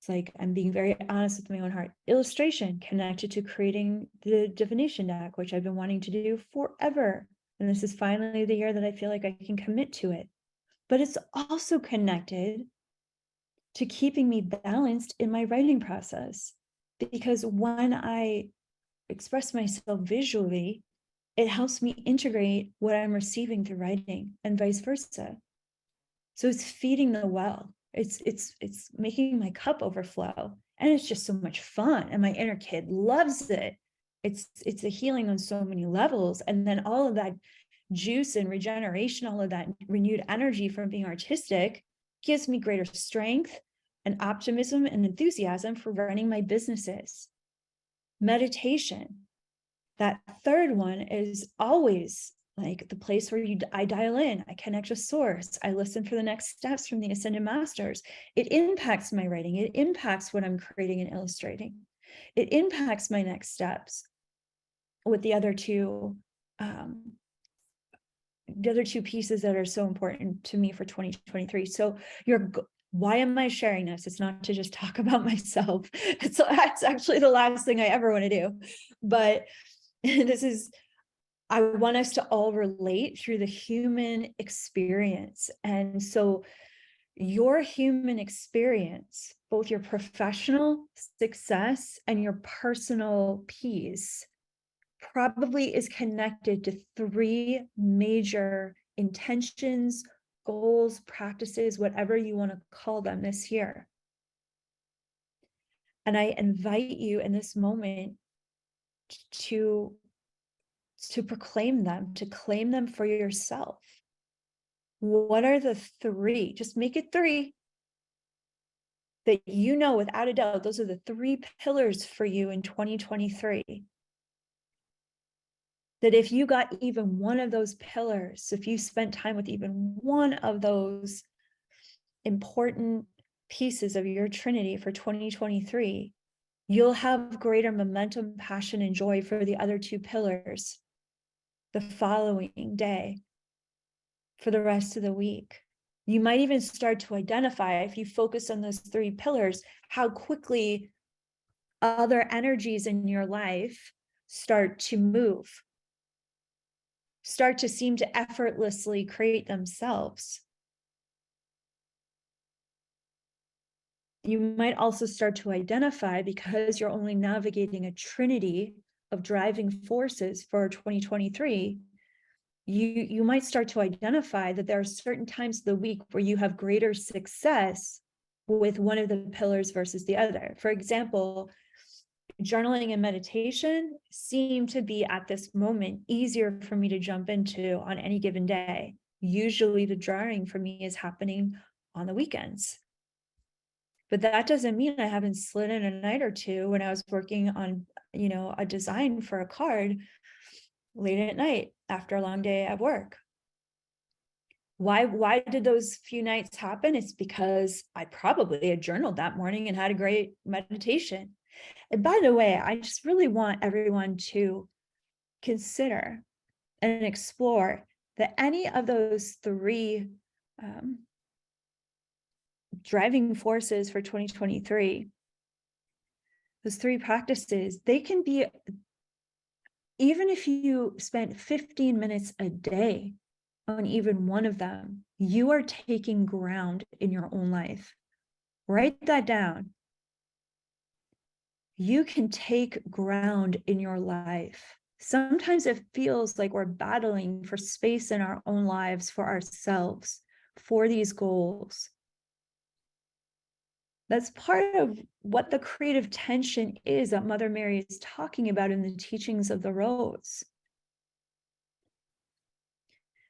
It's like I'm being very honest with my own heart. Illustration connected to creating the divination deck, which I've been wanting to do forever. And this is finally the year that I feel like I can commit to it. But it's also connected to keeping me balanced in my writing process. Because when I express myself visually, it helps me integrate what I'm receiving through writing and vice versa. So it's feeding the well. It's making my cup overflow. And it's just so much fun. And my inner kid loves it. It's a healing on so many levels. And then all of that juice and regeneration, all of that renewed energy from being artistic gives me greater strength and optimism and enthusiasm for running my businesses. Meditation. That third one is always like the place where I dial in, I connect with source, I listen for the next steps from the Ascended Masters. It impacts my writing. It impacts what I'm creating and illustrating. It impacts my next steps with the other two pieces that are so important to me for 2023. So why am I sharing this? It's not to just talk about myself. It's actually the last thing I ever want to do. But I want us to all relate through the human experience. And so your human experience, both your professional success and your personal peace, probably is connected to 3 major intentions, goals, practices, whatever you want to call them this year. And I invite you in this moment to proclaim them, to claim them for yourself. What are the 3? Just make it 3 that you know without a doubt. Those are the 3 pillars for you in 2023. That if you got even one of those pillars, if you spent time with even one of those important pieces of your Trinity for 2023, you'll have greater momentum, passion, and joy for the other 2 pillars the following day, for the rest of the week. You might even start to identify, if you focus on those 3 pillars, how quickly other energies in your life start to move, start to seem to effortlessly create themselves. You might also start to identify, because you're only navigating a trinity of driving forces for 2023, you might start to identify that there are certain times of the week where you have greater success with one of the pillars versus the other. For example, journaling and meditation seem to be at this moment easier for me to jump into on any given day. Usually the drawing for me is happening on the weekends. But that doesn't mean I haven't slid in a night or two when I was working on, a design for a card late at night after a long day at work. Why did those few nights happen? It's because I probably had journaled that morning and had a great meditation. And by the way, I just really want everyone to consider and explore that any of those 3 driving forces for 2023, those 3 practices, they can be, even if you spent 15 minutes a day on even one of them, you are taking ground in your own life. Write that down. You can take ground in your life. Sometimes it feels like we're battling for space in our own lives, for ourselves, for these goals. That's part of what the creative tension is that Mother Mary is talking about in the teachings of the Rose.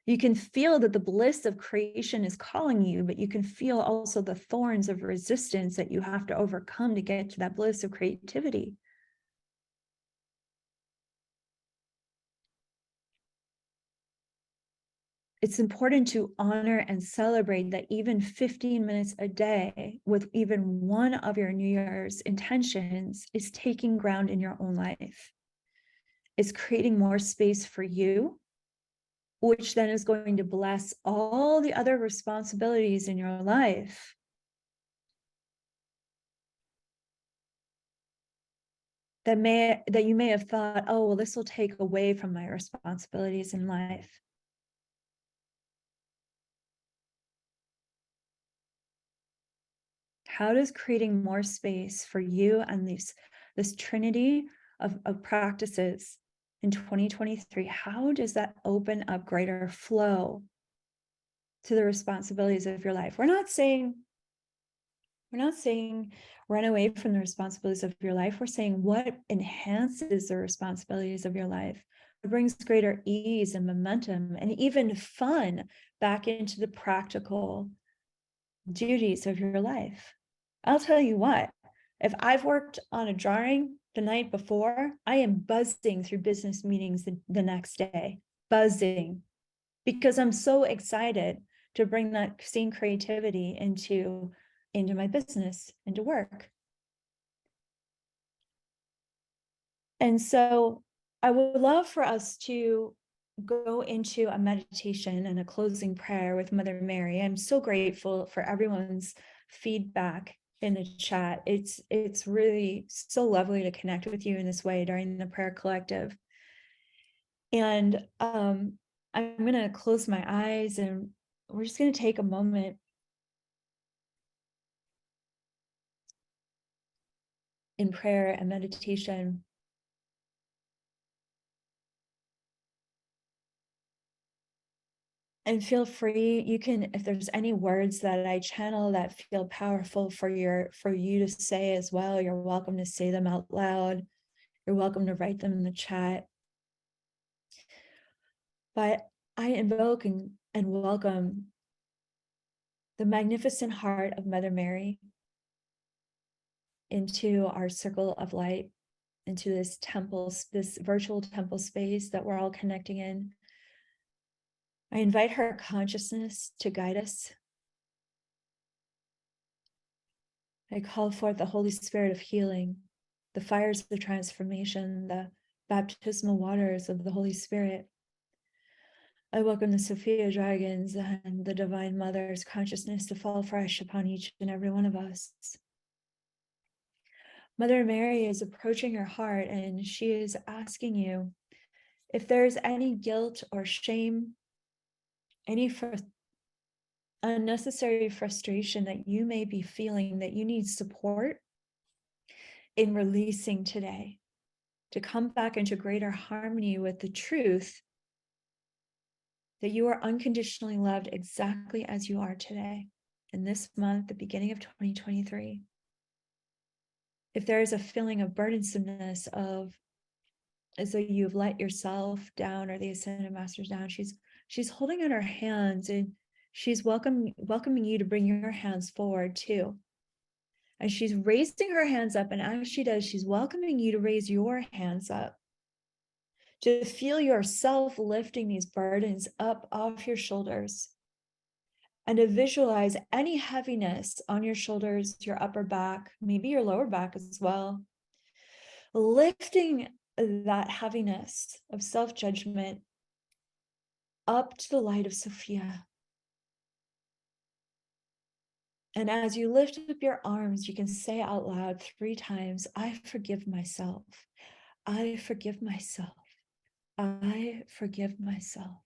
You can feel that the bliss of creation is calling you, but you can feel also the thorns of resistance that you have to overcome to get to that bliss of creativity. It's important to honor and celebrate that even 15 minutes a day with even one of your New Year's intentions is taking ground in your own life. It's creating more space for you, which then is going to bless all the other responsibilities in your life. That you may have thought, oh, well, this will take away from my responsibilities in life. How does creating more space for you and this trinity of practices in 2023, how does that open up greater flow to the responsibilities of your life? We're not saying run away from the responsibilities of your life. We're saying what enhances the responsibilities of your life. It brings greater ease and momentum and even fun back into the practical duties of your life. I'll tell you what, if I've worked on a drawing the night before, I am buzzing through business meetings the next day. buzzing, because I'm so excited to bring that same creativity into my business, into work. And so I would love for us to go into a meditation and a closing prayer with Mother Mary. I'm so grateful for everyone's feedback in the chat. It's really so lovely to connect with you in this way during the prayer collective. And I'm going to close my eyes, and we're just going to take a moment in prayer and meditation. And feel free, you can, if there's any words that I channel that feel powerful for you to say as well, you're welcome to say them out loud. You're welcome to write them in the chat. But I invoke and welcome the magnificent heart of Mother Mary into our circle of light, into this temple, this virtual temple space that we're all connecting in. I invite her consciousness to guide us. I call forth the Holy Spirit of healing, the fires of transformation, the baptismal waters of the Holy Spirit. I welcome the Sophia dragons and the Divine Mother's consciousness to fall fresh upon each and every one of us. Mother Mary is approaching your heart, and she is asking you if there's any guilt or shame, any unnecessary frustration that you may be feeling, that you need support in releasing today, to come back into greater harmony with the truth that you are unconditionally loved exactly as you are today, in this month, the beginning of 2023. If there is a feeling of burdensomeness, of as though you've let yourself down or the Ascended Masters down, she's holding out her hands, and she's welcoming you to bring your hands forward too. And she's raising her hands up, and as she does, she's welcoming you to raise your hands up, to feel yourself lifting these burdens up off your shoulders, and to visualize any heaviness on your shoulders, your upper back, maybe your lower back as well, lifting that heaviness of self-judgment up to the light of Sophia. And as you lift up your arms, you can say out loud 3 times, I forgive myself. I forgive myself. I forgive myself.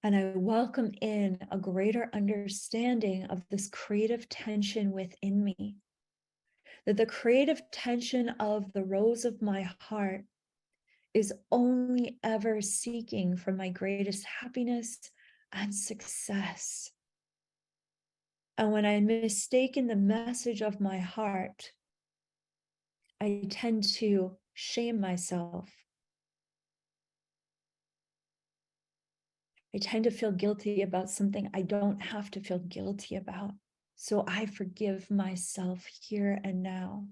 And I welcome in a greater understanding of this creative tension within me. That the creative tension of the rose of my heart is only ever seeking for my greatest happiness and success. And when I mistake the message of my heart, I tend to shame myself. I tend to feel guilty about something I don't have to feel guilty about. So I forgive myself here and now.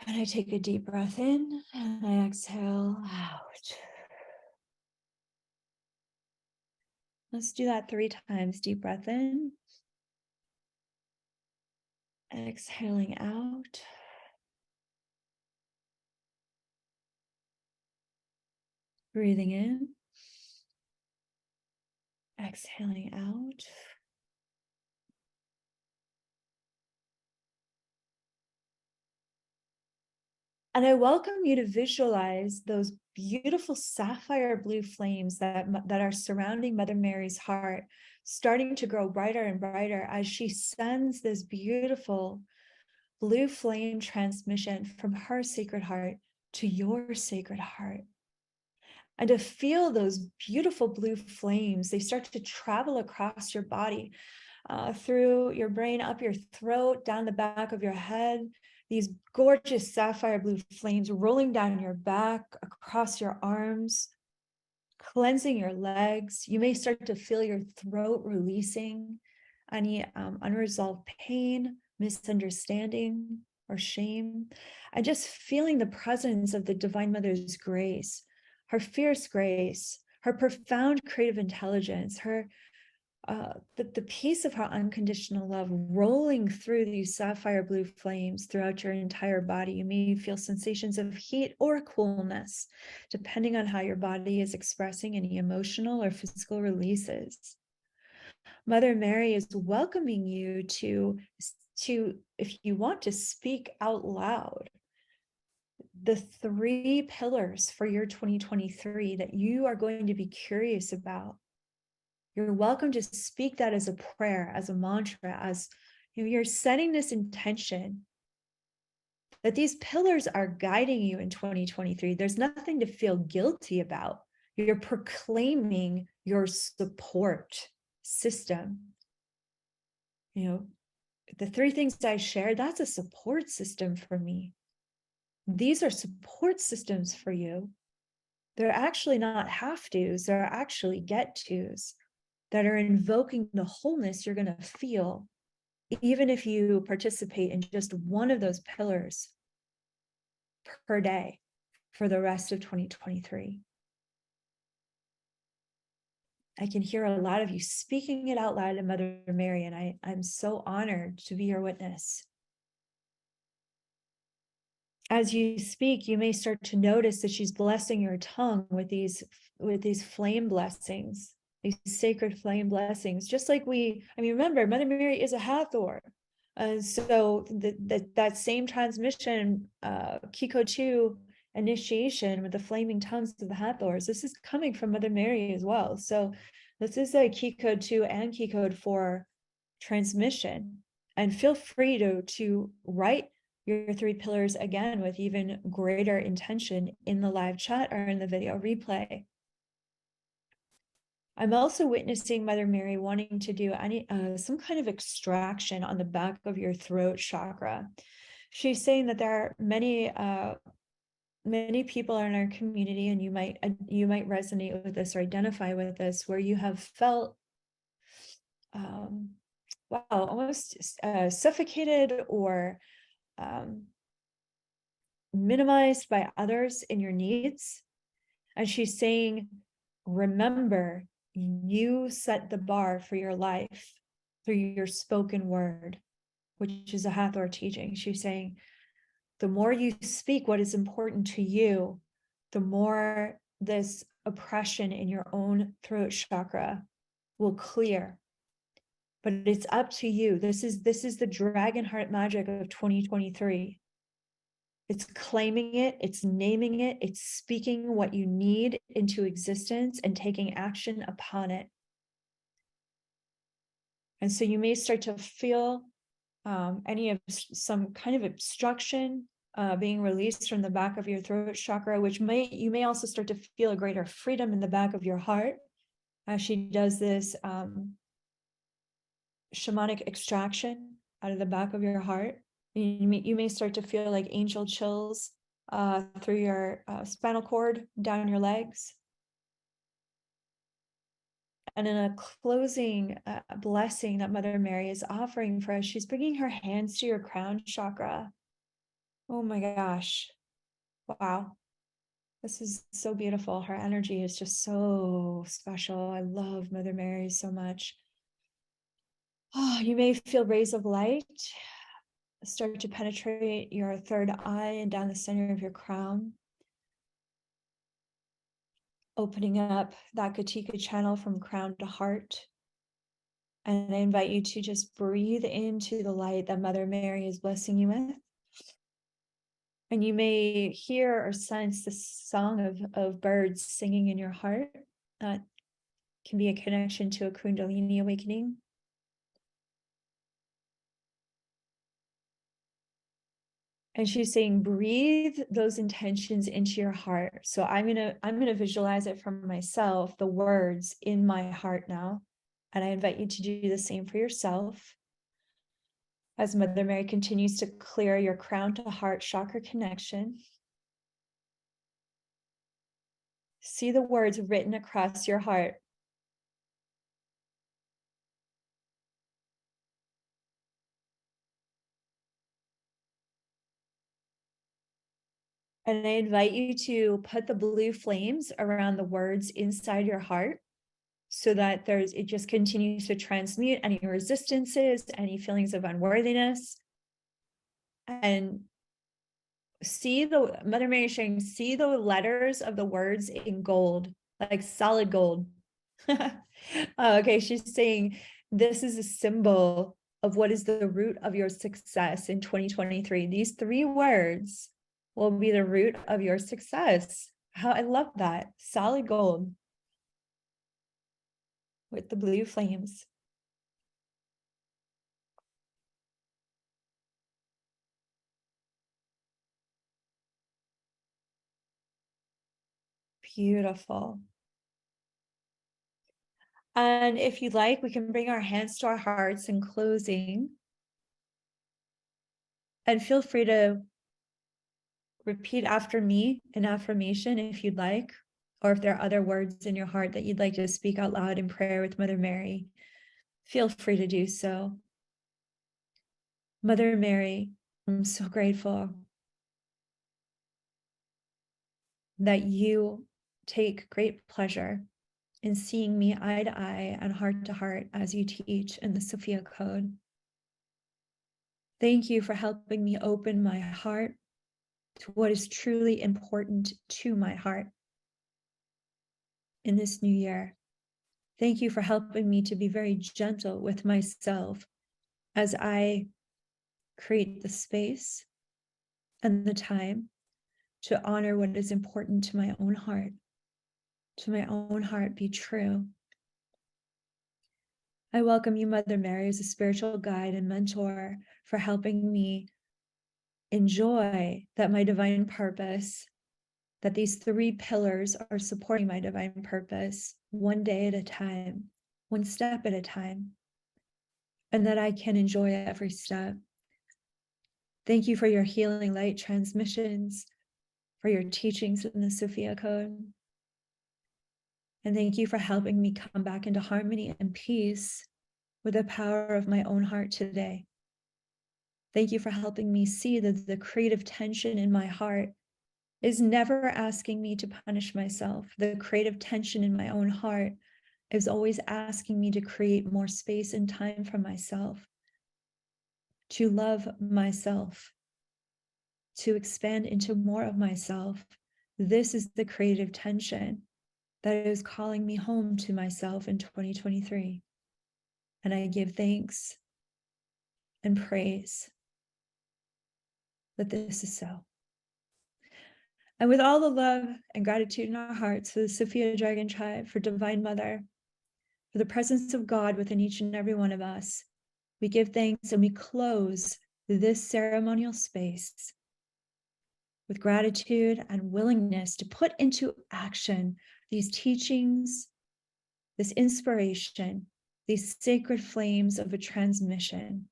And I take a deep breath in and I exhale out. Let's do that 3 times. Deep breath in. Exhaling out. Breathing in. Exhaling out. And I welcome you to visualize those beautiful sapphire blue flames that are surrounding Mother Mary's heart, starting to grow brighter and brighter as she sends this beautiful blue flame transmission from her sacred heart to your sacred heart. And to feel those beautiful blue flames, they start to travel across your body, through your brain, up your throat, down the back of your head. These gorgeous sapphire blue flames rolling down your back, across your arms, cleansing your legs. You may start to feel your throat releasing any unresolved pain, misunderstanding. or shame, and just feeling the presence of the Divine Mother's grace, her fierce grace, her profound creative intelligence, her the peace of her unconditional love rolling through these sapphire blue flames throughout your entire body. You may feel sensations of heat or coolness, depending on how your body is expressing any emotional or physical releases. Mother Mary is welcoming you to, if you want to speak out loud, the 3 pillars for your 2023 that you are going to be curious about. You're welcome to speak that as a prayer, as a mantra, as you're setting this intention that these pillars are guiding you in 2023. There's nothing to feel guilty about. You're proclaiming your support system. The 3 things I shared, that's a support system for me. These are support systems for you. They're actually not have-tos, they're actually get-tos that are invoking the wholeness you're going to feel, even if you participate in just one of those pillars per day for the rest of 2023. I can hear a lot of you speaking it out loud to Mother Mary, and I'm so honored to be your witness. As you speak, you may start to notice that she's blessing your tongue with these flame blessings, these sacred flame blessings, just like remember, Mother Mary is a Hathor. So that same transmission, Kiko 2 initiation with the flaming tongues of the Hathors, this is coming from Mother Mary as well. So this is a Kiko 2 and Kiko 4 transmission. And feel free to write your 3 pillars again with even greater intention in the live chat or in the video replay. I'm also witnessing Mother Mary wanting to do some kind of extraction on the back of your throat chakra. She's saying that there are many people in our community, and you might resonate with this or identify with this, where you have felt almost suffocated or minimized by others in your needs. And she's saying, remember, you set the bar for your life through your spoken word, which is a Hathor teaching. She's saying, the more you speak what is important to you, the more this oppression in your own throat chakra will clear. But it's up to you. This is the dragon heart magic of 2023. It's claiming it, it's naming it, it's speaking what you need into existence and taking action upon it. And so you may start to feel some kind of obstruction being released from the back of your throat chakra, which you may also start to feel a greater freedom in the back of your heart as she does this shamanic extraction out of the back of your heart. You may start to feel like angel chills through your spinal cord, down your legs. And in a closing blessing that Mother Mary is offering for us, she's bringing her hands to your crown chakra. Oh my gosh. Wow. This is so beautiful. Her energy is just so special. I love Mother Mary so much. Oh, you may feel rays of light start to penetrate your third eye and down the center of your crown, opening up that Katika channel from crown to heart. And I invite you to just breathe into the light that Mother Mary is blessing you with. And you may hear or sense the song of birds singing in your heart. That can be a connection to a Kundalini awakening. And she's saying, breathe those intentions into your heart. So I'm gonna visualize it for myself, the words in my heart now. And I invite you to do the same for yourself. As Mother Mary continues to clear your crown to heart chakra connection. See the words written across your heart. And I invite you to put the blue flames around the words inside your heart so that it just continues to transmute any resistances, any feelings of unworthiness. And Mother Mary is saying, see the letters of the words in gold, like solid gold. Okay, she's saying this is a symbol of what is the root of your success in 2023. These 3 words will be the root of your success. How I love that. Solid gold with the blue flames. Beautiful. And if you'd like, we can bring our hands to our hearts in closing. And feel free to repeat after me an affirmation if you'd like, or if there are other words in your heart that you'd like to speak out loud in prayer with Mother Mary, feel free to do so. Mother Mary, I'm so grateful that you take great pleasure in seeing me eye to eye and heart to heart as you teach in the Sophia Code. Thank you for helping me open my heart to what is truly important to my heart in this new year. Thank you for helping me to be very gentle with myself as I create the space and the time to honor what is important to my own heart, be true. I welcome you, Mother Mary, as a spiritual guide and mentor for helping me enjoy that my divine purpose, that these 3 pillars are supporting my divine purpose one day at a time, one step at a time, and that I can enjoy every step. Thank you for your healing light transmissions, for your teachings in the Sophia Code. And thank you for helping me come back into harmony and peace with the power of my own heart today. Thank you for helping me see that the creative tension in my heart is never asking me to punish myself. The creative tension in my own heart is always asking me to create more space and time for myself, to love myself, to expand into more of myself. This is the creative tension that is calling me home to myself in 2023. And I give thanks and praise that this is so. And with all the love and gratitude in our hearts for the Sophia Dragon Tribe, for Divine Mother, for the presence of God within each and every one of us, we give thanks and we close this ceremonial space with gratitude and willingness to put into action these teachings, this inspiration, these sacred flames of a transmission,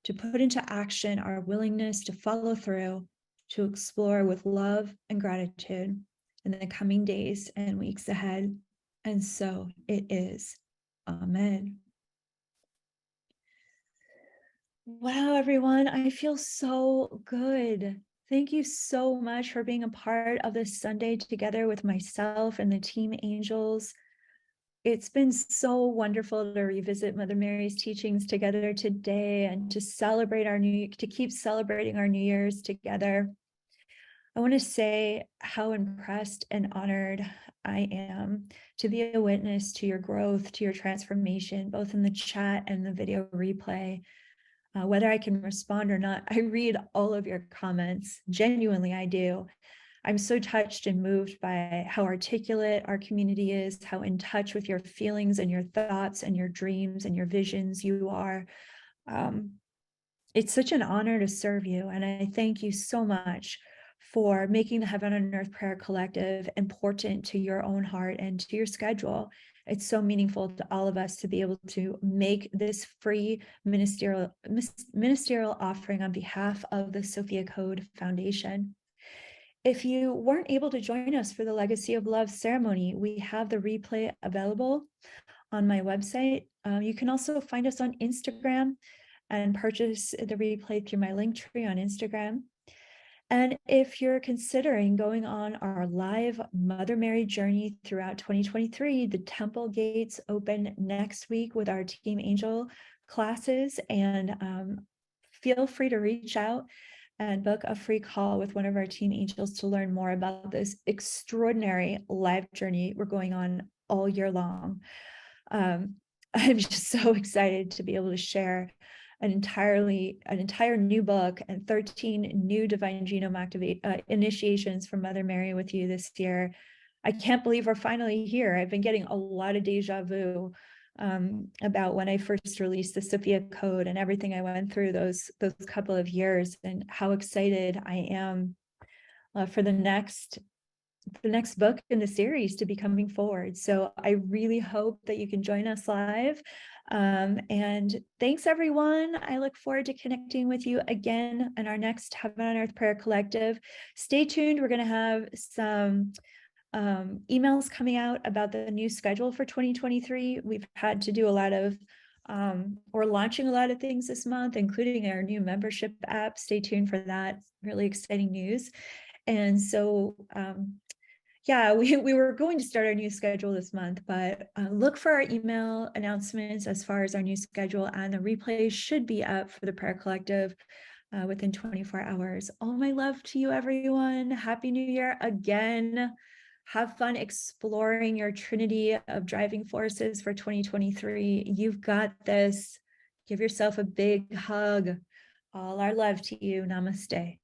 to put into action our willingness to follow through, to explore with love and gratitude in the coming days and weeks ahead. And so it is. Amen. Wow, everyone, I feel so good. Thank you so much for being a part of this Sunday together with myself and the team angels. It's been so wonderful to revisit Mother Mary's teachings together today and to keep celebrating our New Year's together. I want to say how impressed and honored I am to be a witness to your growth, to your transformation, both in the chat and the video replay. Whether I can respond or not, I read all of your comments. Genuinely, I do. I'm so touched and moved by how articulate our community is, how in touch with your feelings and your thoughts and your dreams and your visions you are. It's such an honor to serve you. And I thank you so much for making the Heaven on Earth Prayer Collective important to your own heart and to your schedule. It's so meaningful to all of us to be able to make this free ministerial offering on behalf of the Sophia Code Foundation. If you weren't able to join us for the Legacy of Love ceremony, we have the replay available on my website. You can also find us on Instagram and purchase the replay through my link tree on Instagram. And if you're considering going on our live Mother Mary journey throughout 2023, the temple gates open next week with our Team Angel classes. And feel free to reach out and book a free call with one of our Team Angels to learn more about this extraordinary live journey we're going on all year long. I'm just so excited to be able to share an entire new book and 13 new divine genome initiations from Mother Mary with you this year. I can't believe we're finally here. I've been getting a lot of deja vu about when I first released the Sophia Code and everything I went through those couple of years, and how excited I am for the next book in the series to be coming forward. So I really hope that you can join us live. And thanks, everyone. I look forward to connecting with you again in our next Heaven on Earth Prayer Collective. Stay tuned. We're going to have some emails coming out about the new schedule for 2023. We've had to do a lot of we're launching a lot of things this month, including our new membership app. Stay tuned for that. Really exciting news. And so yeah, we were going to start our new schedule this month, but look for our email announcements as far as our new schedule, and the replays should be up for the Prayer Collective within 24 hours. All my love to you, everyone. Happy New Year again. Have fun exploring your trinity of driving forces for 2023. You've got this. Give yourself a big hug. All our love to you. Namaste.